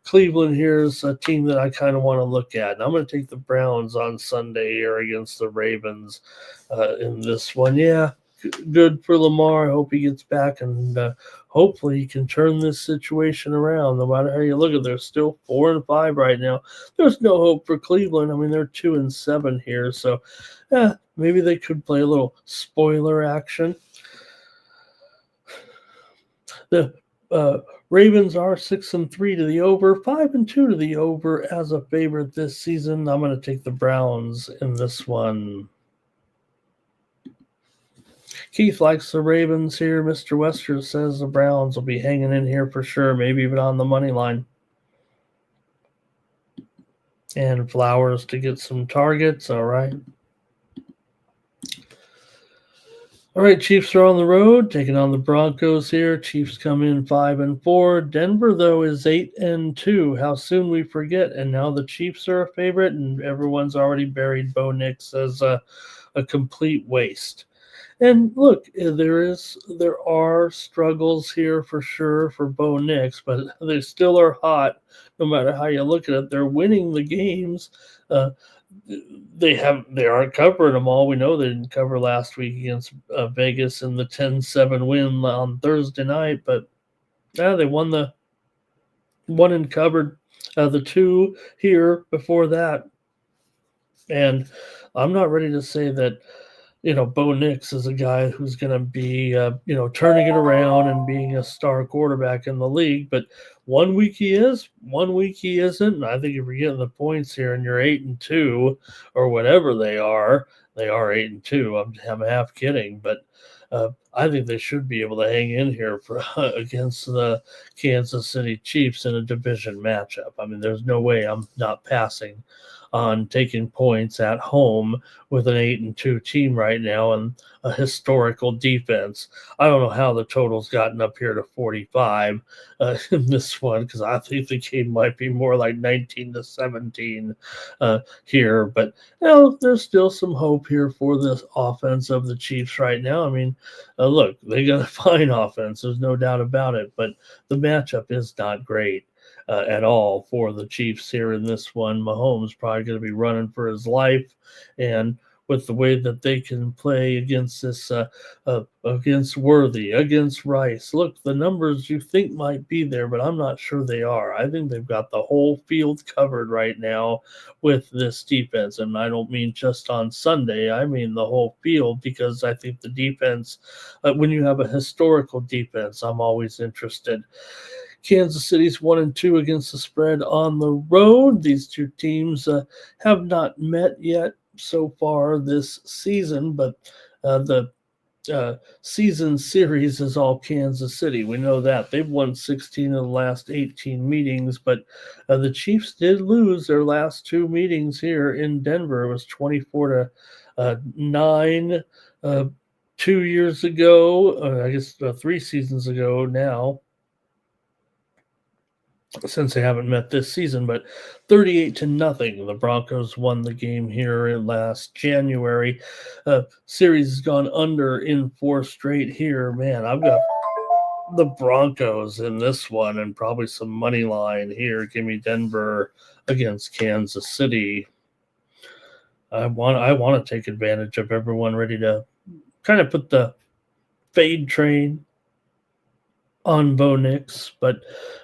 [SPEAKER 1] Cleveland here is a team that I kind of want to look at. And I'm going to take the Browns on Sunday here against the Ravens in this one. Yeah, good for Lamar. I hope he gets back, and hopefully he can turn this situation around. No matter how you look at it, they're still 4-5 right now. There's no hope for Cleveland. I mean, they're 2-7 here, so maybe they could play a little spoiler action. The Ravens are 6-3 to the over, 5-2 to the over as a favorite this season. I'm going to take the Browns in this one. Keith likes the Ravens here. Mr. Wester says the Browns will be hanging in here for sure, maybe even on the money line. And Flowers to get some targets. All right. All right, Chiefs are on the road, taking on the Broncos here. Chiefs come in 5-4. Denver, though, is 8-2. How soon we forget. And now the Chiefs are a favorite, and everyone's already buried Bo Nix as a complete waste. And look, there are struggles here for sure for Bo Nix, but they still are hot no matter how you look at it. They're winning the games. Uh, they aren't covering them all. We know they didn't cover last week against Vegas in the 10-7 win on Thursday night, but yeah, they won the one and covered the two here before that. And I'm not ready to say that Bo Nix is a guy who's going to be, turning it around and being a star quarterback in the league. But one week he is, one week he isn't. And I think if you're getting the points here and you're 8-2 or whatever they are 8-2. I'm half kidding, but I think they should be able to hang in here for against the Kansas City Chiefs in a division matchup. I mean, there's no way I'm not passing on taking points at home with an 8-2 team right now and a historical defense. I don't know how the total's gotten up here to 45 in this one because I think the game might be more like 19-17 here. But there's still some hope here for this offense of the Chiefs right now. I mean, look, they got a fine offense. There's no doubt about it. But the matchup is not great. At all for the Chiefs here in this one. Mahomes probably going to be running for his life, and with the way that they can play against this, against Worthy, against Rice. Look, the numbers you think might be there, but I'm not sure they are. I think they've got the whole field covered right now with this defense, and I don't mean just on Sunday. I mean the whole field because I think the defense, when you have a historical defense, I'm always interested. Kansas City's 1-2 against the spread on the road. These two teams have not met yet so far this season, but the season series is all Kansas City. We know that. They've won 16 of the last 18 meetings, but the Chiefs did lose their last two meetings here in Denver. It was 24-9 2 years ago, I guess 3 seasons ago now, since they haven't met this season, but 38-0. The Broncos won the game here in last January. Series has gone under in 4 straight here. Man, I've got the Broncos in this one and probably some money line here. Give me Denver against Kansas City. I want to take advantage of everyone ready to kind of put the fade train on Bo Nix, but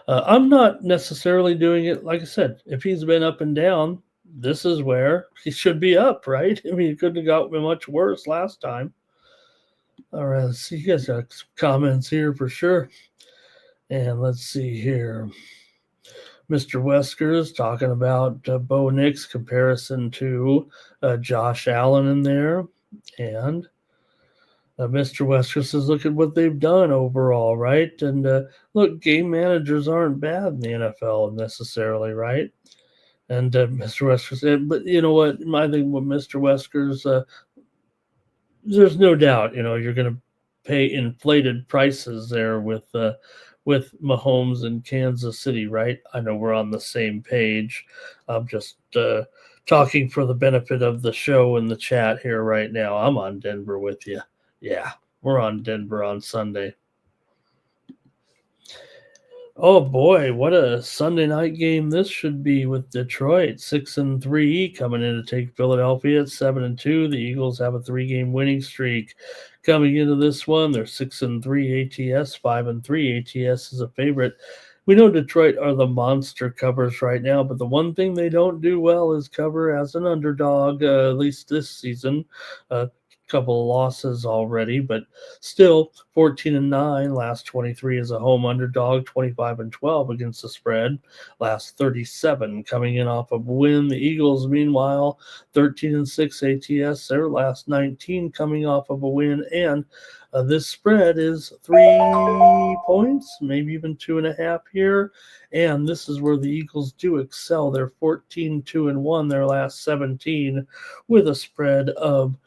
[SPEAKER 1] I'm not necessarily doing it. Like I said, if he's been up and down, this is where he should be up, right? I mean, he couldn't have got much worse last time. All right, let's see. You guys got some comments here for sure. And let's see here. Mr. Wesker is talking about Bo Nix comparison to Josh Allen in there. And Mr. Wesker says, look at what they've done overall, right? And look, game managers aren't bad in the NFL necessarily, right? And Mr. Wesker said, but you know what? I think with Mr. Wesker's, there's no doubt, you're going to pay inflated prices there with Mahomes and Kansas City, right? I know we're on the same page. I'm just talking for the benefit of the show and the chat here right now. I'm on Denver with you. Yeah, we're on Denver on Sunday. Oh boy, what a Sunday night game this should be with Detroit 6-3 coming in to take Philadelphia at 7-2. The Eagles have a 3-game winning streak coming into this one. They're 6-3 ATS, 5-3 ATS is a favorite. We know Detroit are the monster covers right now, but the one thing they don't do well is cover as an underdog, at least this season. Couple of losses already, but still 14-9. Last 23 as a home underdog, 25-12 against the spread. Last 37 coming in off of a win. The Eagles, meanwhile, 13-6 ATS. Their last 19 coming off of a win, and this spread is 3 points, maybe even 2.5 here. And this is where the Eagles do excel. They're 14-2-1 their last 17 with a spread of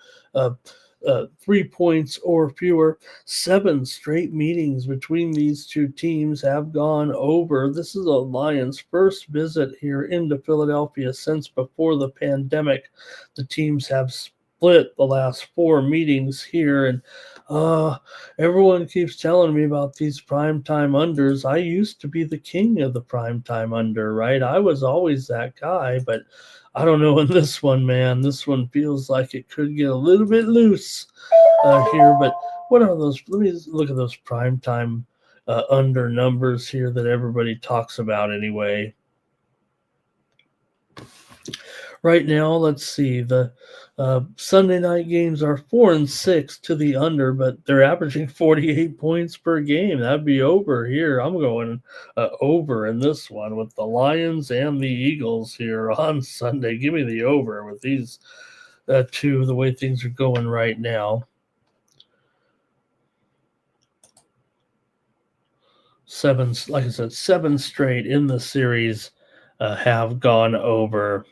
[SPEAKER 1] 3 points or fewer. 7 straight meetings between these two teams have gone over. This is a Lions' first visit here into Philadelphia since before the pandemic. The teams have split the last 4 meetings here, and everyone keeps telling me about these primetime unders. I used to be the king of the primetime under, right? I was always that guy, but I don't know in this one, man. This one feels like it could get a little bit loose here. But what are those? Let me look at those primetime under numbers here that everybody talks about anyway. Right now, let's see. The Sunday night games are 4-6 to the under, but they're averaging 48 points per game. That'd be over here. I'm going over in this one with the Lions and the Eagles here on Sunday. Give me the over with these two, the way things are going right now. 7, like I said, 7 straight in the series have gone over.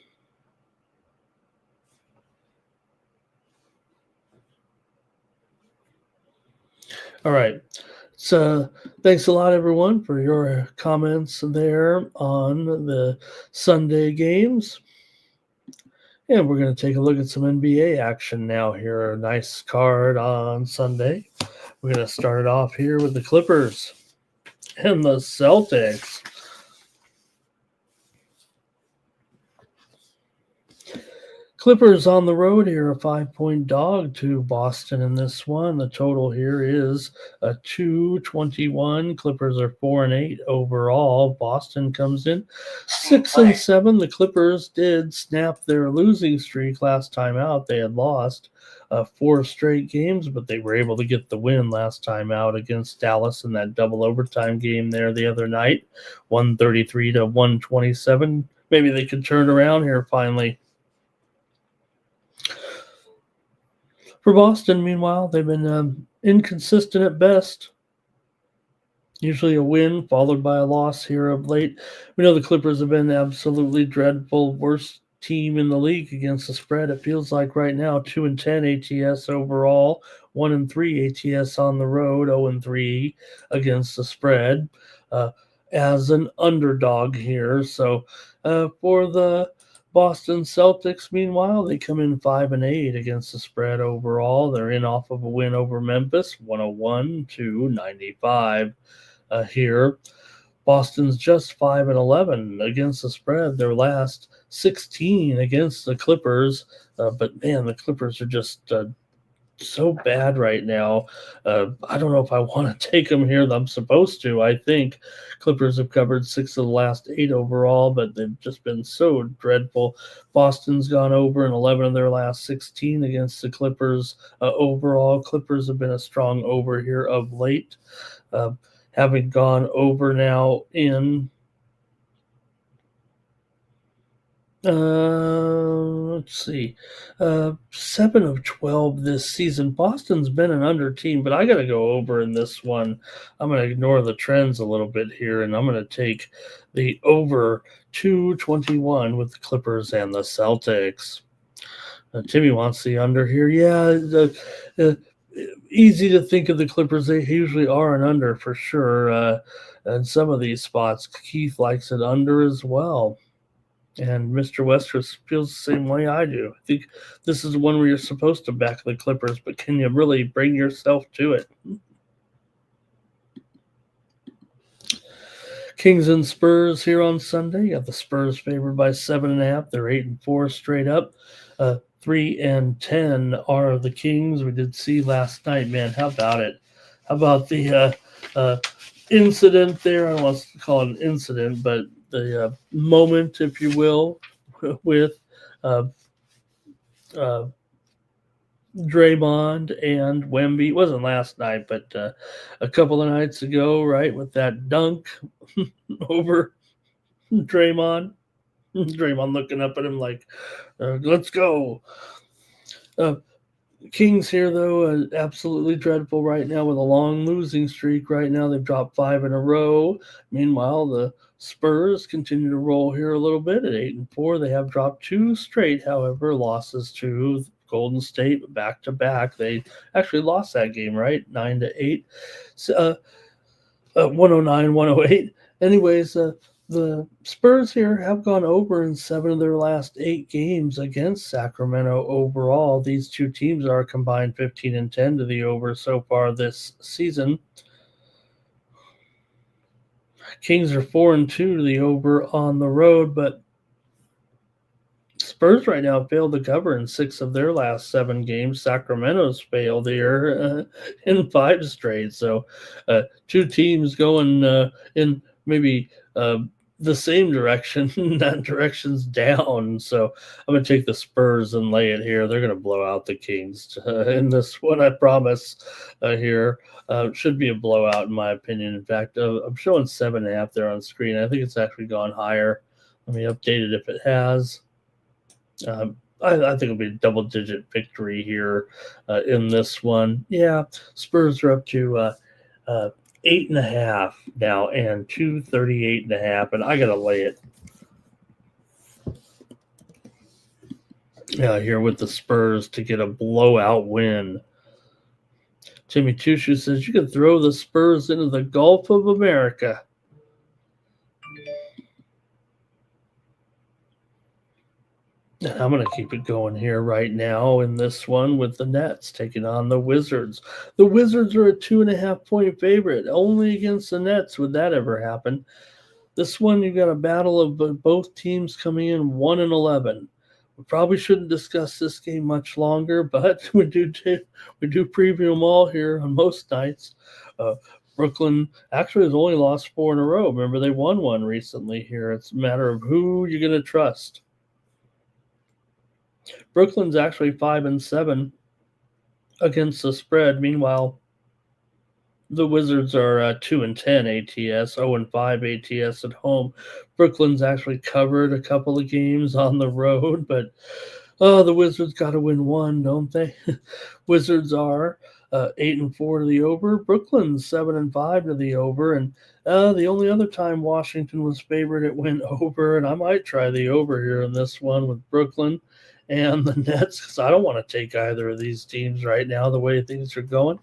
[SPEAKER 1] All right. So thanks a lot, everyone, for your comments there on the Sunday games. And we're going to take a look at some NBA action now here. A nice card on Sunday. We're going to start it off here with the Clippers and the Celtics. Clippers on the road here, a 5-point dog to Boston in this one. The total here is a 221. Clippers are 4-8 overall. Boston comes in 6-7. The Clippers did snap their losing streak last time out. They had lost 4 straight games, but they were able to get the win last time out against Dallas in that double overtime game there the other night, 133-127. Maybe they could turn around here finally. For Boston, meanwhile, they've been inconsistent at best. Usually a win followed by a loss here of late. We know the Clippers have been absolutely dreadful, worst team in the league against the spread. It feels like right now 2-10 ATS overall, 1-3 ATS on the road, 0-3 against the spread as an underdog here. So for the Boston Celtics, meanwhile, they come in 5-8 against the spread overall. They're in off of a win over Memphis, 101-95 here. Boston's just 5-11 against the spread. Their last 16 against the Clippers, but man, the Clippers are just so bad right now. I don't know if I want to take them here. I'm supposed to. I think Clippers have covered 6 of the last 8 overall, but they've just been so dreadful. Boston's gone over in 11 of their last 16 against the Clippers overall. Clippers have been a strong over here of late, having gone over now in let's see, 7 of 12 this season. Boston's been an under team, but I got to go over in this one. I'm going to ignore the trends a little bit here, and I'm going to take the over 221 with the Clippers and the Celtics. Timmy wants the under here. Yeah, easy to think of the Clippers. They usually are an under for sure. And some of these spots, Keith likes it under as well. And Mr. Westeros feels the same way I do. I think this is one where you're supposed to back the Clippers, but can you really bring yourself to it? Kings and Spurs here on Sunday. You got the Spurs favored by 7.5. They're 8-4 straight up. 3-10 are the Kings. We did see last night, man. How about it? How about the incident there? I don't want to call it an incident, but the moment, if you will, with Draymond and Wemby. It wasn't last night, but a couple of nights ago, right, with that dunk over Draymond. Draymond looking up at him like, let's go. Kings here, though, absolutely dreadful right now with a long losing streak. Right now, they've dropped 5 in a row. Meanwhile, the Spurs continue to roll here a little bit at 8-4. They have dropped 2 straight, however, losses to Golden State back-to-back. They actually lost that game, right? 9-8. 109-108. Anyways, the Spurs here have gone over in 7 of their last 8 games against Sacramento overall. These two teams are combined 15-10 to the over so far this season. Kings are 4-2 to the over on the road, but Spurs right now failed to cover in 6 of their last 7 games. Sacramento's failed here in 5 straight. So two teams going in maybe the same direction. That direction's down. So I'm going to take the Spurs and lay it here. They're going to blow out the Kings in this one, I promise, here. Should be a blowout in my opinion. In fact, I'm showing 7.5 there on screen. I think it's actually gone higher. Let me update it if it has. I think it'll be a double-digit victory here in this one. Yeah, Spurs are up to 8.5 now and 238.5, and I gotta lay it. Here with the Spurs to get a blowout win. Jimmy Tushu says you can throw the Spurs into the Gulf of America. I'm going to keep it going here right now in this one with the Nets taking on the Wizards. The Wizards are a 2.5-point favorite. Only against the Nets would that ever happen. This one, you've got a battle of both teams coming in 1-11. We probably shouldn't discuss this game much longer, but we do preview them all here on most nights. Brooklyn actually has only lost 4 in a row. Remember, they won one recently here. It's a matter of who you're going to trust. Brooklyn's actually 5-7 against the spread. Meanwhile, the Wizards are 2-10 ATS, 0-5 ATS at home. Brooklyn's actually covered a couple of games on the road, but the Wizards got to win one, don't they? Wizards are 8-4 to the over. Brooklyn's 7-5 to the over, and the only other time Washington was favored, it went over, and I might try the over here in this one with Brooklyn and the Nets, because I don't want to take either of these teams right now the way things are going.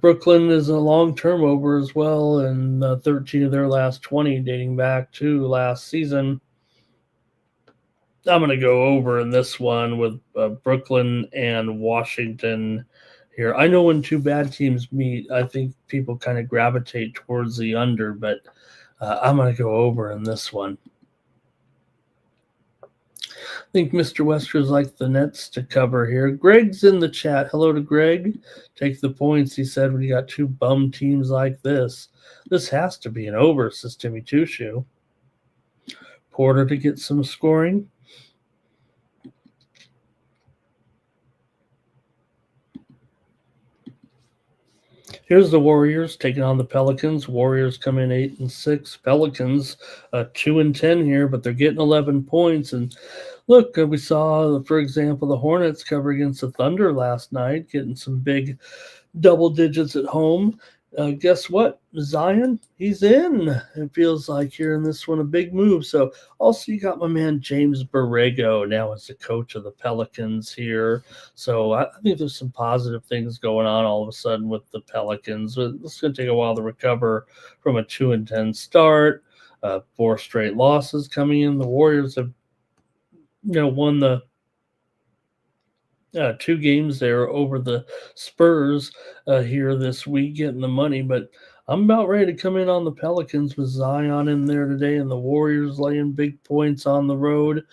[SPEAKER 1] Brooklyn is a long-term over as well, and 13 of their last 20 dating back to last season. I'm going to go over in this one with Brooklyn and Washington here. I know when two bad teams meet, I think people kind of gravitate towards the under, but I'm going to go over in this one. I think Mr. Wester's like the Nets to cover here. Greg's in the chat. Hello to Greg. Take the points, he said, when you got two bum teams like this. This has to be an over, says Timmy Tushu. Porter to get some scoring. Here's the Warriors taking on the Pelicans. Warriors come in 8-6. Pelicans 2-10 here, but they're getting 11 points. And look, we saw, for example, the Hornets cover against the Thunder last night, getting some big double digits at home. Guess what? Zion, he's in. It feels like here in this one, a big move. So also you got my man James Borrego now as the coach of the Pelicans here. So I think there's some positive things going on all of a sudden with the Pelicans. It's going to take a while to recover from a 2-10 start. 4 straight losses coming in. The Warriors have won the 2 games there over the Spurs here this week, getting the money. But I'm about ready to come in on the Pelicans with Zion in there today, and the Warriors laying big points on the road.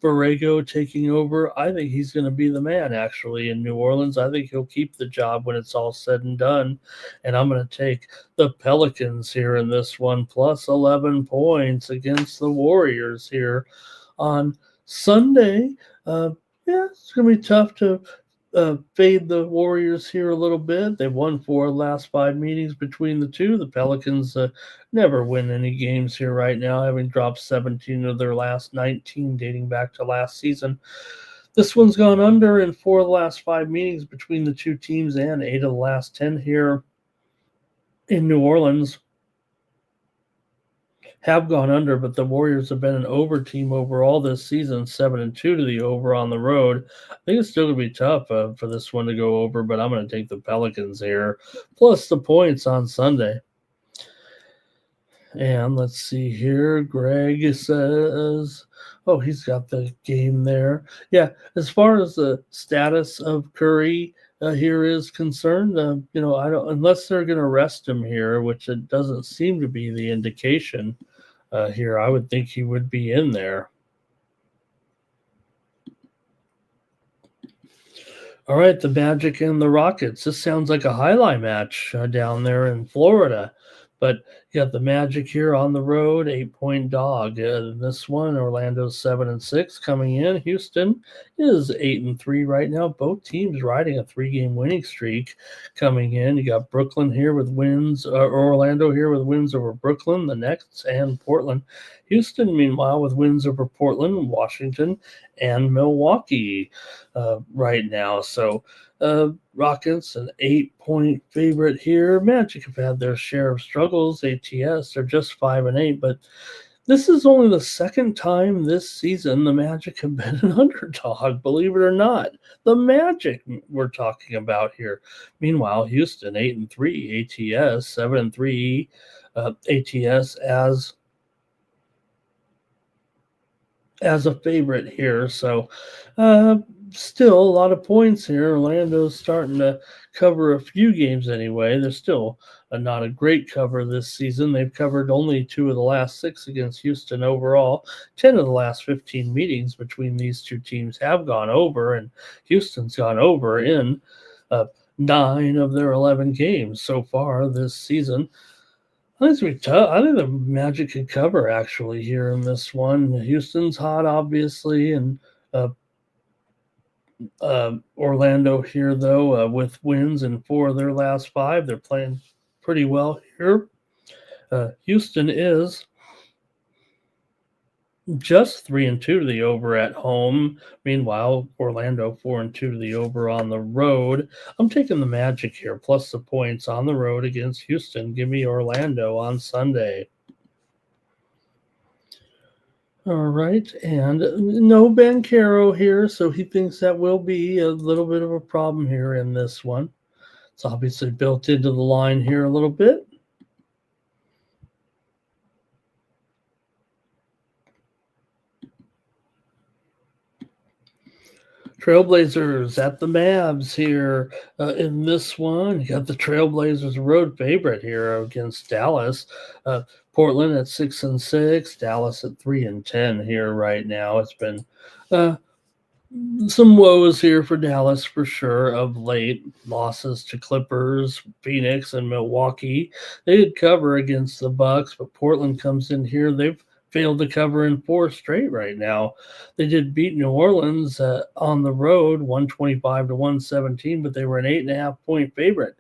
[SPEAKER 1] Borrego taking over. I think he's going to be the man, actually, in New Orleans. I think he'll keep the job when it's all said and done. And I'm going to take the Pelicans here in this one, plus 11 points against the Warriors here on Sunday. Yeah, it's going to be tough to fade the Warriors here a little bit. They've won 4 of the last 5 meetings between the two. The Pelicans never win any games here right now, having dropped 17 of their last 19 dating back to last season. This one's gone under in 4 of the last 5 meetings between the two teams and 8 of the last 10 here in New Orleans. have gone under, but the Warriors have been an over team overall this season, 7-2 to the over on the road. I think it's still going to be tough for this one to go over, but I'm going to take the Pelicans here, plus the points on Sunday. And let's see here. Greg says, oh, he's got the game there. Yeah, as far as the status of Curry here is concerned, I don't, unless they're going to rest him here, which it doesn't seem to be the indication here, I would think he would be in there. All right, the Magic and the Rockets. This sounds like a highlight match down there in Florida. But you got the Magic here on the road, 8-point dog. This one, Orlando's 7-6 coming in. Houston is 8-3 right now. Both teams riding a 3-game winning streak coming in. You got Brooklyn here with wins, Orlando here with wins over Brooklyn, the Nets, and Portland. Houston, meanwhile, with wins over Portland, Washington, and Milwaukee right now. So Rockets, an 8-point favorite here. Magic have had their share of struggles. ATS, they're just 5-8, but this is only the second time this season the Magic have been an underdog, believe it or not. The Magic we're talking about here. Meanwhile, Houston, 8-3, ATS, 7-3, ATS as a favorite here. So still a lot of points here. Orlando's starting to cover a few games anyway. They're still not a great cover this season. They've covered only 2 of the last 6 against Houston overall. 10 of the last 15 meetings between these two teams have gone over, and Houston's gone over in 9 of their 11 games so far this season. I think it's gonna be tough. I think the Magic could cover actually here in this one. Houston's hot, obviously, and Orlando here though with wins in 4 of their last 5. They're playing pretty well here. Houston is just 3-2 to the over at home. Meanwhile, Orlando 4-2 to the over on the road. I'm taking the Magic here, plus the points on the road against Houston. Give me Orlando on Sunday. All right, and no Banchero here, so he thinks that will be a little bit of a problem here in this one. It's obviously built into the line here a little bit. Trailblazers at the Mavs here in this one. You got the Trailblazers road favorite here against Dallas. Portland at 6-6, Dallas at 3-10 here right now. It's been some woes here for Dallas for sure of late. Losses to Clippers, Phoenix, and Milwaukee. They did cover against the Bucks, but Portland comes in here. They've failed to cover in 4 straight right now. They did beat New Orleans on the road, 125-117, but they were an 8.5-point favorite.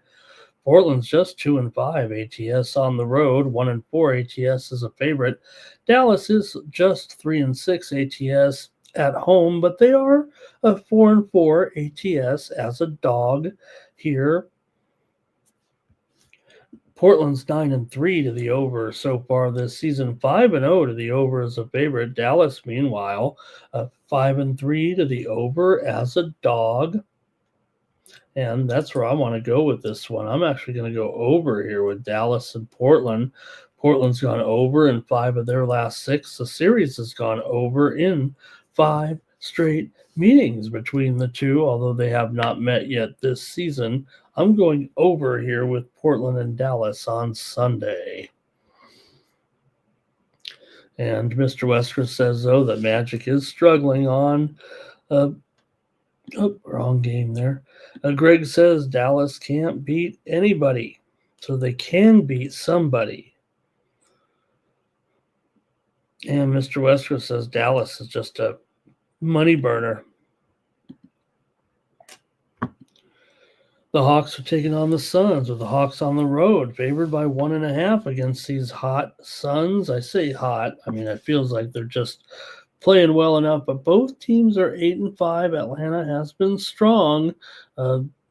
[SPEAKER 1] Portland's just 2-5 ATS on the road, 1-4 ATS is a favorite. Dallas is just 3-6 ATS at home, but they are a 4-4 ATS as a dog here. Portland's 9-3 to the over so far this season, 5-0 to the over as a favorite. Dallas, meanwhile, 5-3 to the over as a dog. And that's where I want to go with this one. I'm actually going to go over here with Dallas and Portland. Portland's gone over in 5 of their last 6. The series has gone over in 5 straight meetings between the two, although they have not met yet this season. I'm going over here with Portland and Dallas on Sunday. And Mr. Wesker says, though, that Magic is struggling on. Wrong game there. Greg says Dallas can't beat anybody, so they can beat somebody. And Mr. Wesker says Dallas is just a money burner. The Hawks are taking on the Suns, with the Hawks on the road, favored by 1.5 against these hot Suns. I say hot. I mean, it feels like they're just playing well enough, but both teams are 8-5. Atlanta has been strong,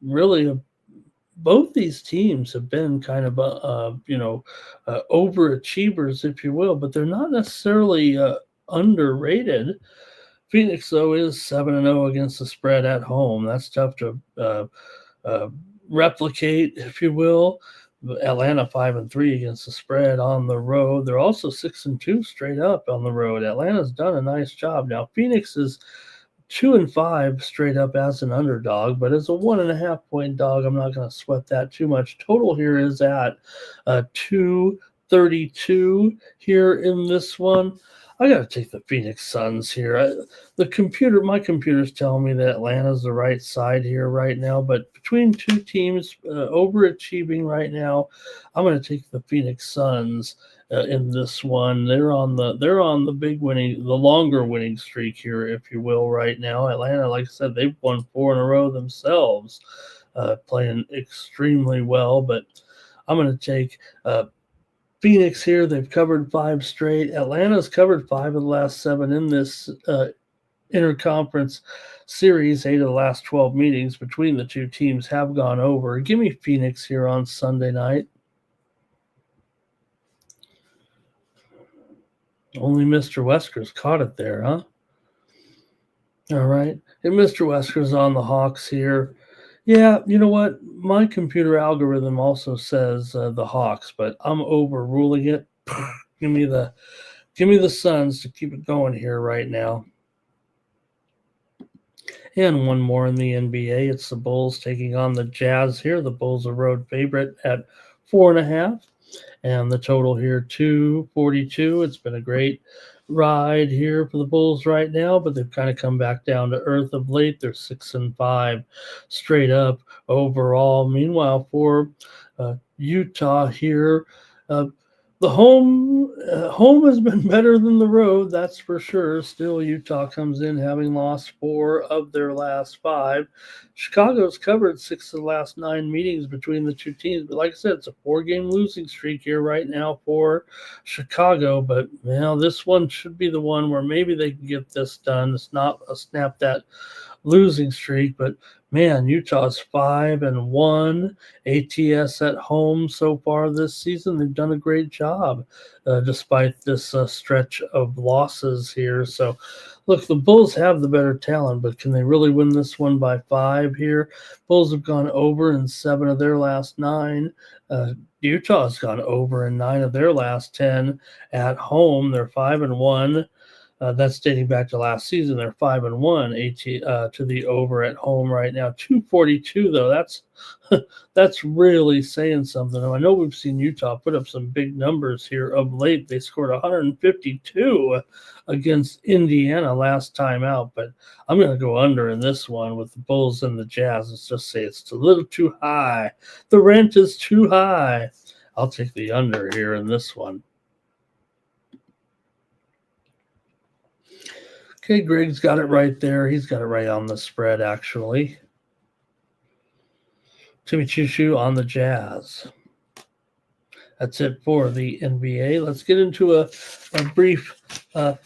[SPEAKER 1] really both these teams have been kind of overachievers, if you will, but they're not necessarily underrated. Phoenix, though, is 7-0 against the spread at home. That's tough to uh, replicate, if you will. Atlanta 5-3 against the spread on the road. They're also 6-2 straight up on the road. Atlanta's done a nice job. Now Phoenix is 2-5 straight up as an underdog, but as a 1.5 point dog, I'm not going to sweat that too much. Total here is at 232 here in this one. I got to take the Phoenix Suns here. My computer's telling me that Atlanta's the right side here right now, but between two teams overachieving right now, I'm going to take the Phoenix Suns in this one. They're on the longer winning streak here, if you will, right now. Atlanta, like I said, they've won 4 in a row themselves, playing extremely well. But I'm going to take Phoenix here. They've covered 5 straight. Atlanta's covered 5 of the last 7 in this interconference series. 8 of the last 12 meetings between the two teams have gone over. Give me Phoenix here on Sunday night. Only Mr. Wesker's caught it there, huh? All right. And Mr. Wesker's on the Hawks here. Yeah, you know what? My computer algorithm also says the Hawks, but I'm overruling it. Give me the Suns to keep it going here right now. And one more in the NBA. It's the Bulls taking on the Jazz here. The Bulls are road favorite at 4.5. And the total here, 242. It's been a great ride here for the Bulls right now, but they've kind of come back down to earth of late. They're 6-5 straight up overall. Meanwhile, for Utah here, the home has been better than the road, that's for sure. Still, Utah comes in having lost 4 of their last 5. Chicago's covered 6 of the last 9 meetings between the two teams. But like I said, it's a 4-game losing streak here right now for Chicago. But this one should be the one where maybe they can get this done. It's not a snap that losing streak, but man, Utah's 5-1 ATS at home so far this season. They've done a great job despite this stretch of losses here. So, look, the Bulls have the better talent, but can they really win this one by 5 here? Bulls have gone over in 7 of their last 9. Utah's gone over in 9 of their last 10 at home. They're 5-1. That's dating back to last season. They're 5-1 to the over at home right now. 242 though. That's really saying something. I know we've seen Utah put up some big numbers here of late. They scored 152 against Indiana last time out, but I'm going to go under in this one with the Bulls and the Jazz. Let's just say it's a little too high. The rent is too high. I'll take the under here in this one. Okay, Greg's got it right there. He's got it right on the spread, actually. Timmy Choo on the Jazz. That's it for the NBA. Let's get into a brief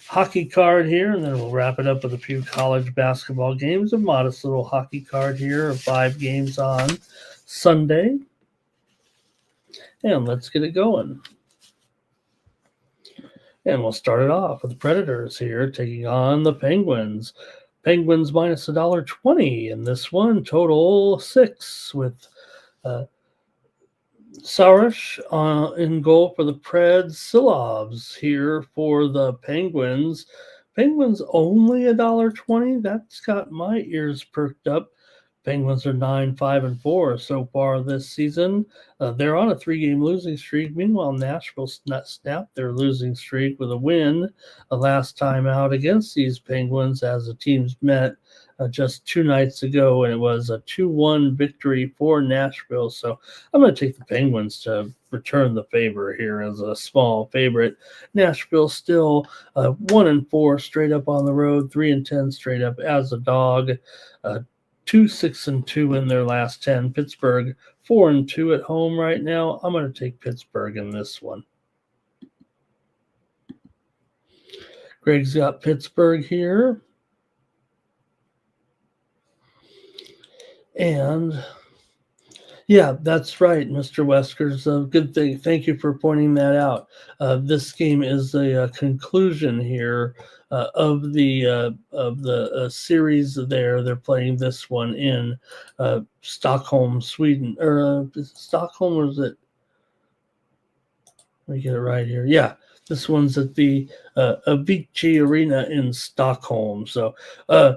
[SPEAKER 1] hockey card here, and then we'll wrap it up with a few college basketball games. A modest little hockey card here of 5 games on Sunday. And let's get it going. And we'll start it off with the Predators here taking on the Penguins. Penguins minus $1.20 in this one. Total 6 with Saros in goal for the Preds. Silovs here for the Penguins. Penguins only $1.20. That's got my ears perked up. Penguins are 9-5-4 so far this season. They're on a 3-game losing streak. Meanwhile, Nashville snapped their losing streak with a win last time out against these Penguins as the teams met just 2 nights ago, and it was a 2-1 victory for Nashville. So I'm going to take the Penguins to return the favor here as a small favorite. Nashville still 1-4 straight up on the road, 3-10 straight up as a dog. 2-6-2 in their last 10. Pittsburgh 4-2 at home right now. I'm going to take Pittsburgh in this one. Greg's got Pittsburgh here. And Yeah, that's right, Mr. Weskers. Good thing. Thank you for pointing that out. This game is the conclusion here of the series. They're playing this one in Stockholm, Sweden, or is it Stockholm, or is it? Let me get it right here. Yeah, this one's at the Avicii Arena in Stockholm. So, uh,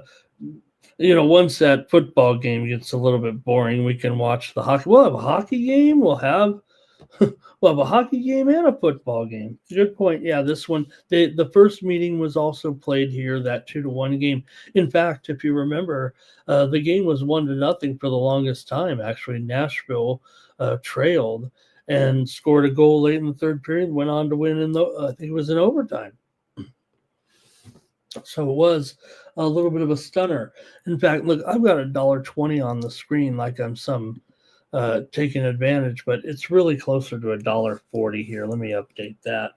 [SPEAKER 1] once that football game gets a little bit boring, we can watch the hockey. We'll have a hockey game. We'll have a hockey game and a football game. Good point. Yeah, this one, the first meeting was also played here. That 2-1 game. In fact, if you remember, the game was 1-0 for the longest time. Actually, Nashville trailed and scored a goal late in the third period. Went on to win in the I think it was in overtime. So it was a little bit of a stunner. In fact, look, I've got $1.20 on the screen, like I'm some taking advantage, but it's really closer to $1.40 here. Let me update that.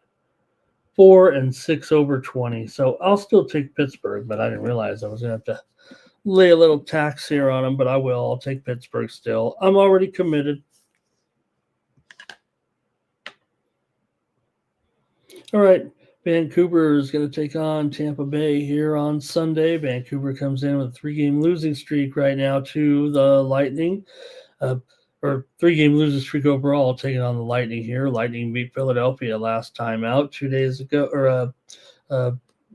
[SPEAKER 1] 4 and 6 over 20. So I'll still take Pittsburgh, but I didn't realize I was going to have to lay a little tax here on them, but I will. I'll take Pittsburgh still. I'm already committed. All right. Vancouver is going to take on Tampa Bay here on Sunday. Vancouver comes in with a 3-game losing streak right now to the Lightning, or 3-game losing streak overall, taking on the Lightning here. Lightning beat Philadelphia last time out 2 days ago, or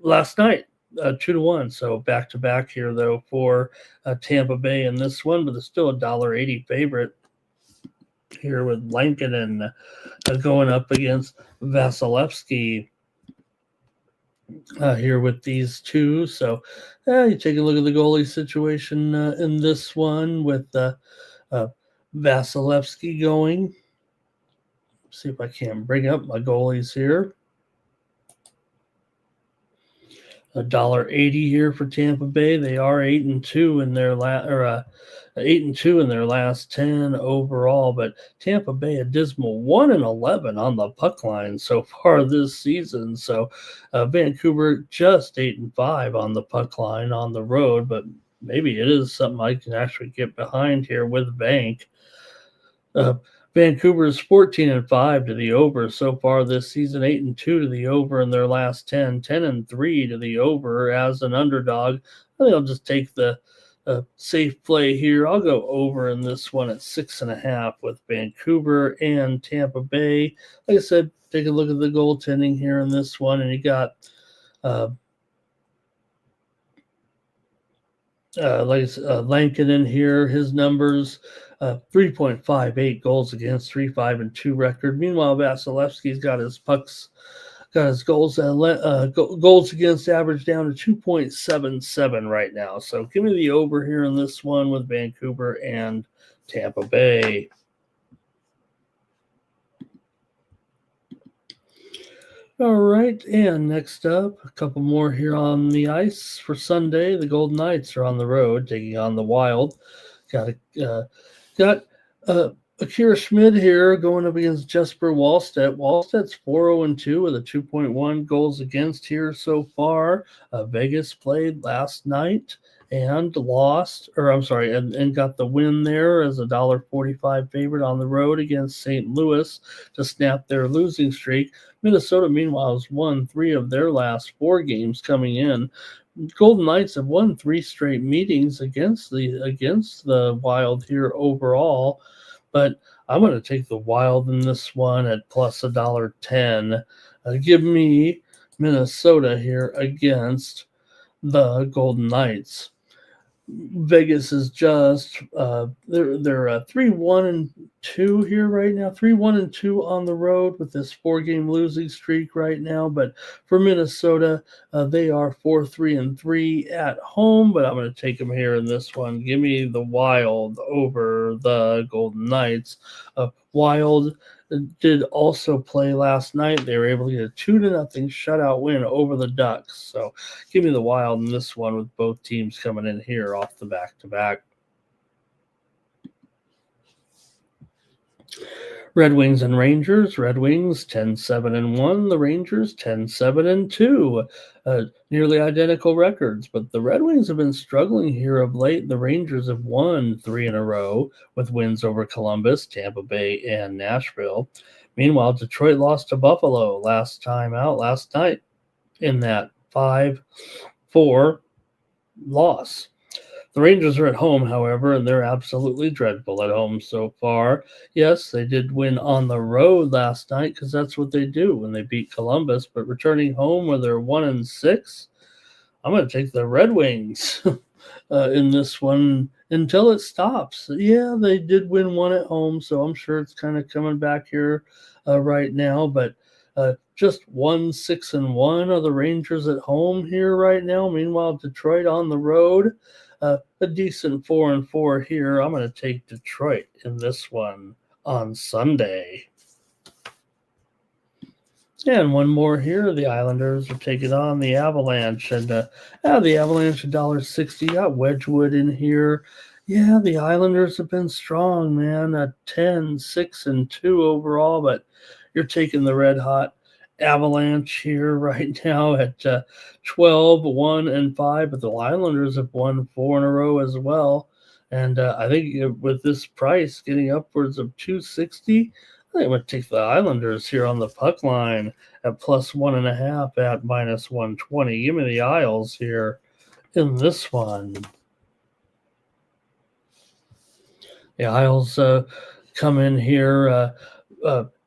[SPEAKER 1] last night, 2-1. So back to back here though for Tampa Bay in this one, but it's still $1.80 favorite here with Lankinen going up against Vasilevsky. Here with these two. So you take a look at the goalie situation in this one with Vasilevsky going. See if I can bring up my goalies here. $1.80 here for Tampa Bay. They are 8-2 in their 8-2 in their last 10 overall, but Tampa Bay a dismal 1-11 on the puck line so far this season. So Vancouver just 8-5 on the puck line on the road, but maybe it is something I can actually get behind here with Bank. Vancouver is 14-5 to the over so far this season, 8-2 to the over in their last 10, 10-3 to the over as an underdog. I think I'll just take the safe play here. I'll go over in this one at 6.5 with Vancouver and Tampa Bay. Like I said, take a look at the goaltending here in this one, and you got Lankinen here, his numbers, 3.58 goals against, 3-5-2 record. Meanwhile, Vasilevsky's got his goals goals against average down to 2.77 right now. So give me the over here in this one with Vancouver and Tampa Bay. All right, and next up, a couple more here on the ice for Sunday. The Golden Knights are on the road taking on the Wild. Got Akira Schmid here going up against Jesper Wallstedt. Wallstedt's 4-0-2 with a 2.1 goals against here so far. Vegas played last night and lost, and got the win there as a $1.45 favorite on the road against St. Louis to snap their losing streak. Minnesota, meanwhile, has won 3 of their last 4 games coming in. Golden Knights have won 3 straight meetings against the Wild here overall, but I'm going to take the Wild in this one at plus $1.10. Give me Minnesota here against the Golden Knights. Vegas is just they're 3-1-2 here right now, 3-1-2 on the road with this 4-game losing streak right now. But for Minnesota, they are 4-3-3 at home. But I'm going to take them here in this one. Give me the Wild over the Golden Knights. Wild did also play last night. They were able to get a 2-0 shutout win over the Ducks. So give me the Wild in this one with both teams coming in here off the back-to-back. Red Wings and Rangers. Red Wings 10-7-1. The Rangers 10-7-2. Nearly identical records, but the Red Wings have been struggling here of late. The Rangers have won 3 in a row with wins over Columbus, Tampa Bay, and Nashville. Meanwhile, Detroit lost to Buffalo last night in that 5-4 loss. The Rangers are at home, however, and they're absolutely dreadful at home so far. Yes, they did win on the road last night because that's what they do when they beat Columbus, but returning home where they're 1-6, I'm going to take the Red Wings in this one until it stops. Yeah, they did win one at home, so I'm sure it's kind of coming back here right now, but just 1-6-1 are the Rangers at home here right now. Meanwhile, Detroit on the road. A decent 4-4 here. I'm going to take Detroit in this one on Sunday. And one more here. The Islanders are taking on the Avalanche. And the Avalanche, $1.60. Got Wedgwood in here. Yeah, the Islanders have been strong, man. 10-6-2 overall, but you're taking the red hot Avalanche here right now at 12-1-5, but the Islanders have won 4 in a row as well. And I think with this price getting upwards of 260, I think I'm going to take the Islanders here on the puck line at +1.5 at -120. Give me the Isles here in this one. The Isles come in here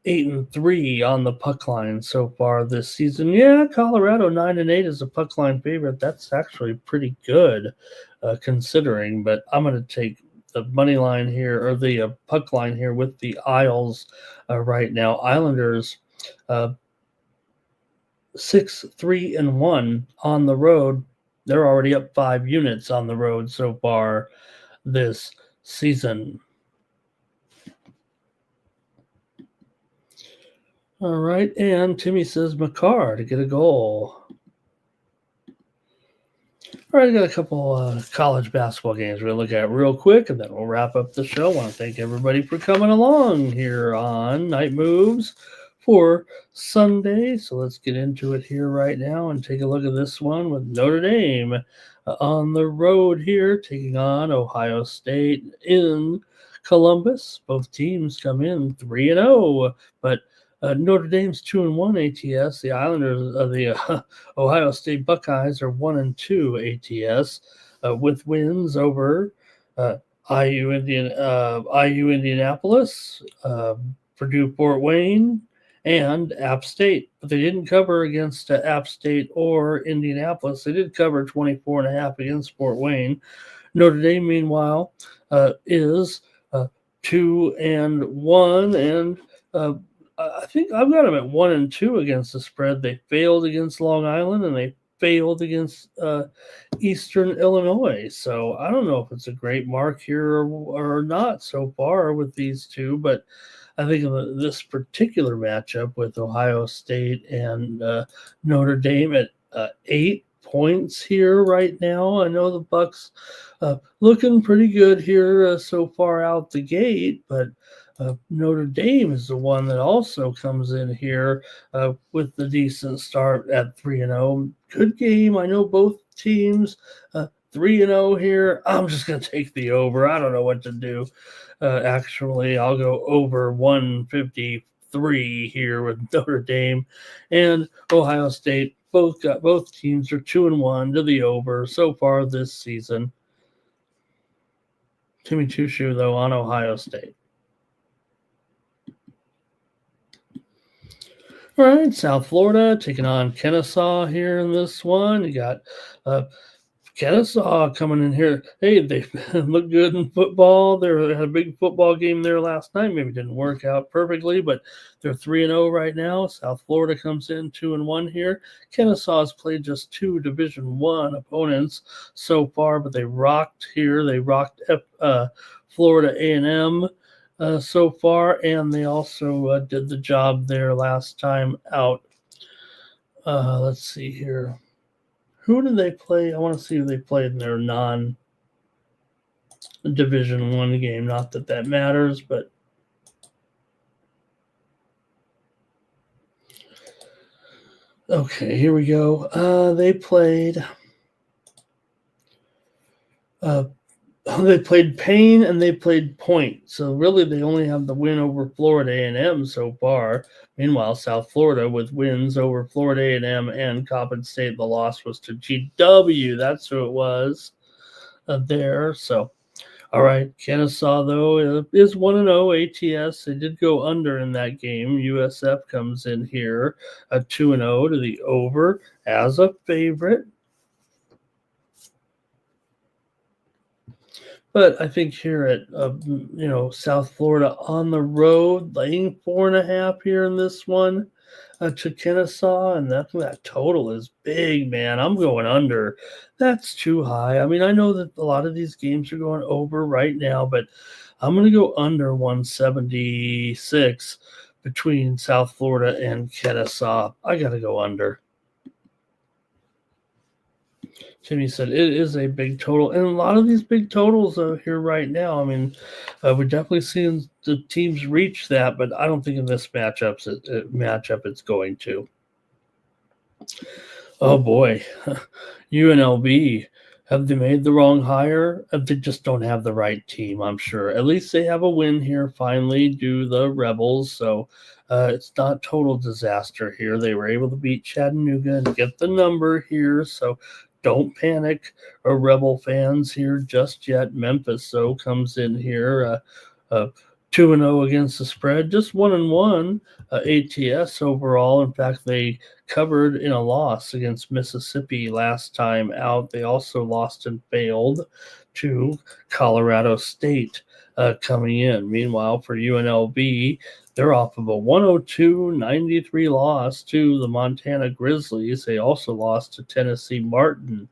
[SPEAKER 1] 8-3 on the puck line so far this season. Yeah, Colorado 9-8 is a puck line favorite. That's actually pretty good considering. But I'm going to take the money line here, or the puck line here, with the Isles right now. Islanders 6-3-1 on the road. They're already up 5 units on the road so far this season. All right, and Timmy says Makar to get a goal. All right, I got a couple college basketball games we're going to look at real quick, and then we'll wrap up the show. I want to thank everybody for coming along here on Night Moves for Sunday. So let's get into it here right now and take a look at this one with Notre Dame on the road here, taking on Ohio State in Columbus. Both teams come in 3-0, but Notre Dame's 2-1 ATS. The Islanders, the Ohio State Buckeyes, are 1-2 ATS with wins over IU Indianapolis, Purdue Fort Wayne, and App State. But they didn't cover against App State or Indianapolis. They did cover 24.5 against Fort Wayne. Notre Dame, meanwhile, is 2-1, and I think I've got them at 1-2 against the spread. They failed against Long Island, and they failed against Eastern Illinois. So I don't know if it's a great mark here or not so far with these two, but I think this particular matchup with Ohio State and Notre Dame at 8 points here right now. I know the Bucks looking pretty good here so far out the gate, but Notre Dame is the one that also comes in here with the decent start at 3-0. Good game. I know both teams 3-0 here. I'm just going to take the over. I don't know what to do. Actually, I'll go over 153 here with Notre Dame and Ohio State. Both teams are 2-1 to the over so far this season. Timmy Chushu, though, on Ohio State. All right, South Florida taking on Kennesaw here in this one. You got Kennesaw coming in here. Hey, they look good in football. They had a big football game there last night. Maybe didn't work out perfectly, but they're 3-0 right now. South Florida comes in 2-1 here. Kennesaw has played just 2 Division I opponents so far, but they rocked here. They rocked Florida A&M so far, and they also did the job there last time out. Let's see here. Who did they play? I want to see who they played in their non-Division I game. Not that matters, but Okay, here we go. Uh, they played Payne and they played Point. So really, they only have the win over Florida A&M so far. Meanwhile, South Florida with wins over Florida A&M and Coppin State. The loss was to GW. That's who it was there. So all right, Kennesaw though is 1-0 ATS. They did go under in that game. USF comes in here 2-0 to the over as a favorite. But I think here at South Florida on the road, laying 4.5 here in this one to Kennesaw, and that total is big, man. I'm going under. That's too high. I mean, I know that a lot of these games are going over right now, but I'm going to go under 176 between South Florida and Kennesaw. I got to go under. Jimmy said it is a big total, and a lot of these big totals are here right now. I mean, we're definitely seeing the teams reach that, but I don't think in this matchup it's going to. Oh boy, UNLV. Have they made the wrong hire? They just don't have the right team, I'm sure. At least they have a win here finally, do the Rebels. So it's not total disaster here. They were able to beat Chattanooga and get the number here. So don't panic, Rebel fans here just yet. Memphis, though, comes in here 2-0 against the spread, just 1-1 ATS overall. In fact, they covered in a loss against Mississippi last time out. They also lost and failed to Colorado State coming in. Meanwhile, for UNLV, they're off of a 102-93 loss to the Montana Grizzlies. They also lost to Tennessee Martin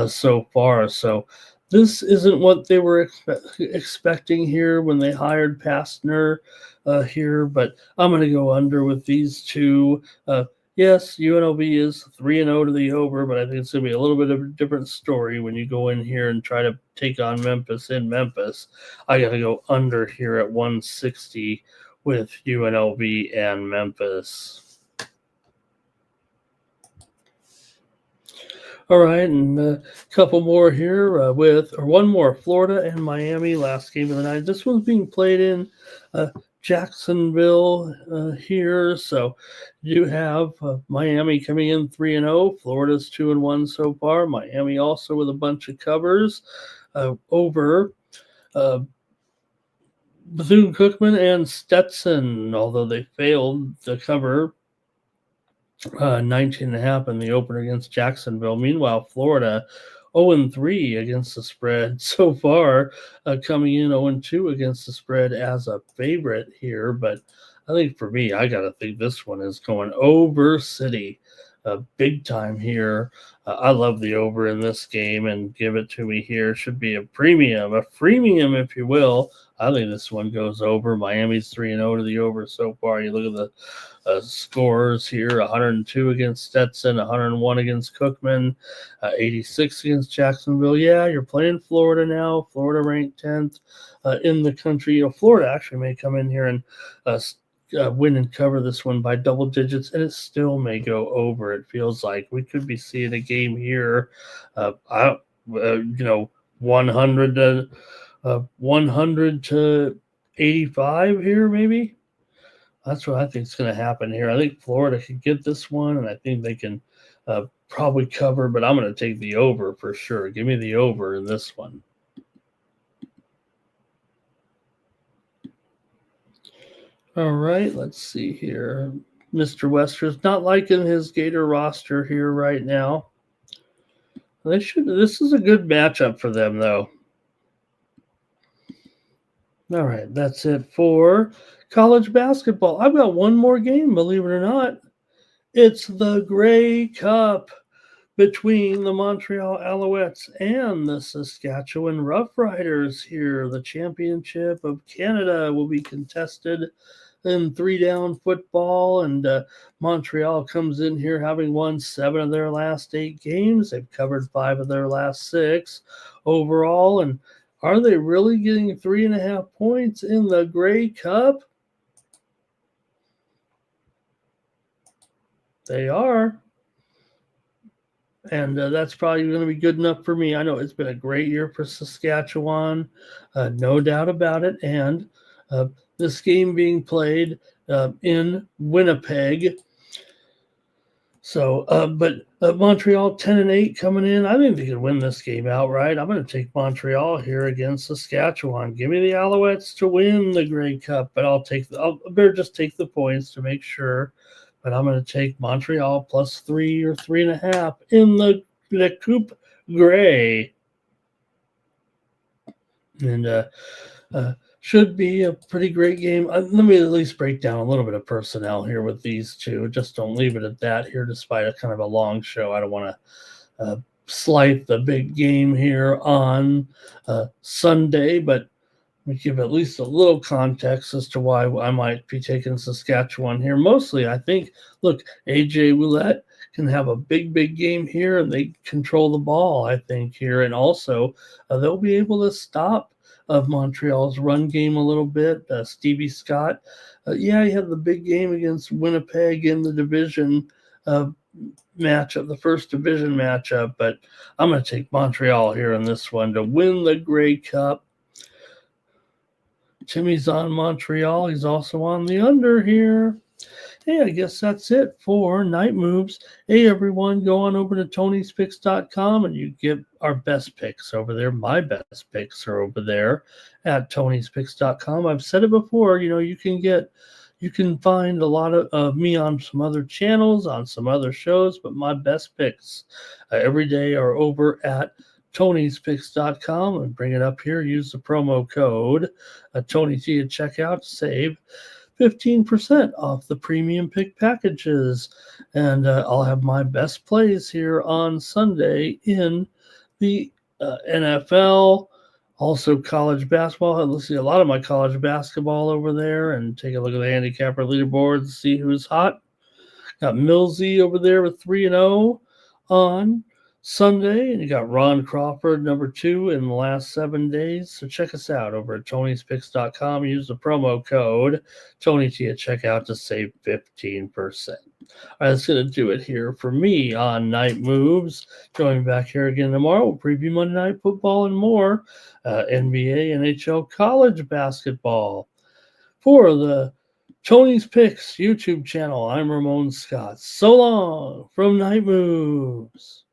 [SPEAKER 1] so far. So this isn't what they were expecting here when they hired Pastner here, but I'm going to go under with these two. Yes, UNLV is 3-0 to the over, but I think it's going to be a little bit of a different story when you go in here and try to take on Memphis in Memphis. I got to go under here at 160 with UNLV and Memphis. All right, and a couple more here one more, Florida and Miami, last game of the night. This one's being played in Jacksonville here. So you have Miami coming in 3-0. Florida's 2-1 so far. Miami also with a bunch of covers over Bethune-Cookman and Stetson, although they failed to cover 19.5 in the opener against Jacksonville. Meanwhile, Florida 0-3 against the spread so far, coming in 0-2 against the spread as a favorite here. But I think for me, I got to think this one is going over City big time here. I love the over in this game, and give it to me here. Should be a freemium, if you will. I think this one goes over. Miami's 3-0 to the over so far. You look at the scores here: 102 against Stetson, 101 against Cookman, 86 against Jacksonville. Yeah, you're playing Florida now. Florida ranked 10th in the country. Florida actually may come in here and win and cover this one by double digits, and it still may go over. It feels like we could be seeing a game here. 100 to 85 here, maybe. That's what I think is going to happen here. I think Florida can get this one, and I think they can probably cover, but I'm going to take the over for sure. Give me the over in this one. All right, let's see here. Mr. Wester's not liking his Gator roster here right now. This is a good matchup for them, though. All right, that's it for college basketball. I've got one more game, believe it or not. It's the Grey Cup between the Montreal Alouettes and the Saskatchewan Roughriders here. The championship of Canada will be contested in 3-down football, and Montreal comes in here having won 7 of their last 8 games. They've covered 5 of their last 6 overall, and are they really getting 3.5 points in the Grey Cup? They are. And that's probably going to be good enough for me. I know it's been a great year for Saskatchewan, no doubt about it. And uh, this game being played in Winnipeg. So, but Montreal 10-8 coming in. I think they could win this game outright. I'm going to take Montreal here against Saskatchewan. Give me the Alouettes to win the Grey Cup, but I'll better just take the points to make sure. But I'm going to take Montreal +3 or 3.5 in the Coupe Grey, and should be a pretty great game. Let me at least break down a little bit of personnel here with these two. Just don't leave it at that here, despite a kind of a long show. I don't want to slight the big game here on Sunday, but we give at least a little context as to why I might be taking Saskatchewan here. Mostly, I think, look, AJ Ouellette can have a big game here, and they control the ball, I think, here. And also, they'll be able to stop Montreal's run game a little bit. Stevie Scott, he had the big game against Winnipeg in the division matchup, the first division matchup, but I'm going to take Montreal here in this one to win the Grey Cup. Timmy's on Montreal. He's also on the under here. Hey, I guess that's it for Night Moves. Hey, everyone, go on over to Tony'sPicks.com and you get our best picks over there. My best picks are over there at Tony'sPicks.com. I've said it before, you can find a lot of me on some other channels, on some other shows, but my best picks every day are over at Tony'sPicks.com, and bring it up here. Use the promo code Tony T at checkout to save 15% off the premium pick packages. And I'll have my best plays here on Sunday in the NFL, also college basketball. Let's see a lot of my college basketball over there, and take a look at the handicapper leaderboard to see who's hot. Got Millsy over there with 3-0 on Sunday, and you got Ron Crawford, number 2 in the last 7 days. So check us out over at Tony'sPicks.com. Use the promo code TonyT at checkout to save 15%. All right, that's going to do it here for me on Night Moves. Going back here again tomorrow, we'll preview Monday Night Football and more, NBA, NHL, college basketball. For the Tony's Picks YouTube channel, I'm Ramon Scott. So long from Night Moves.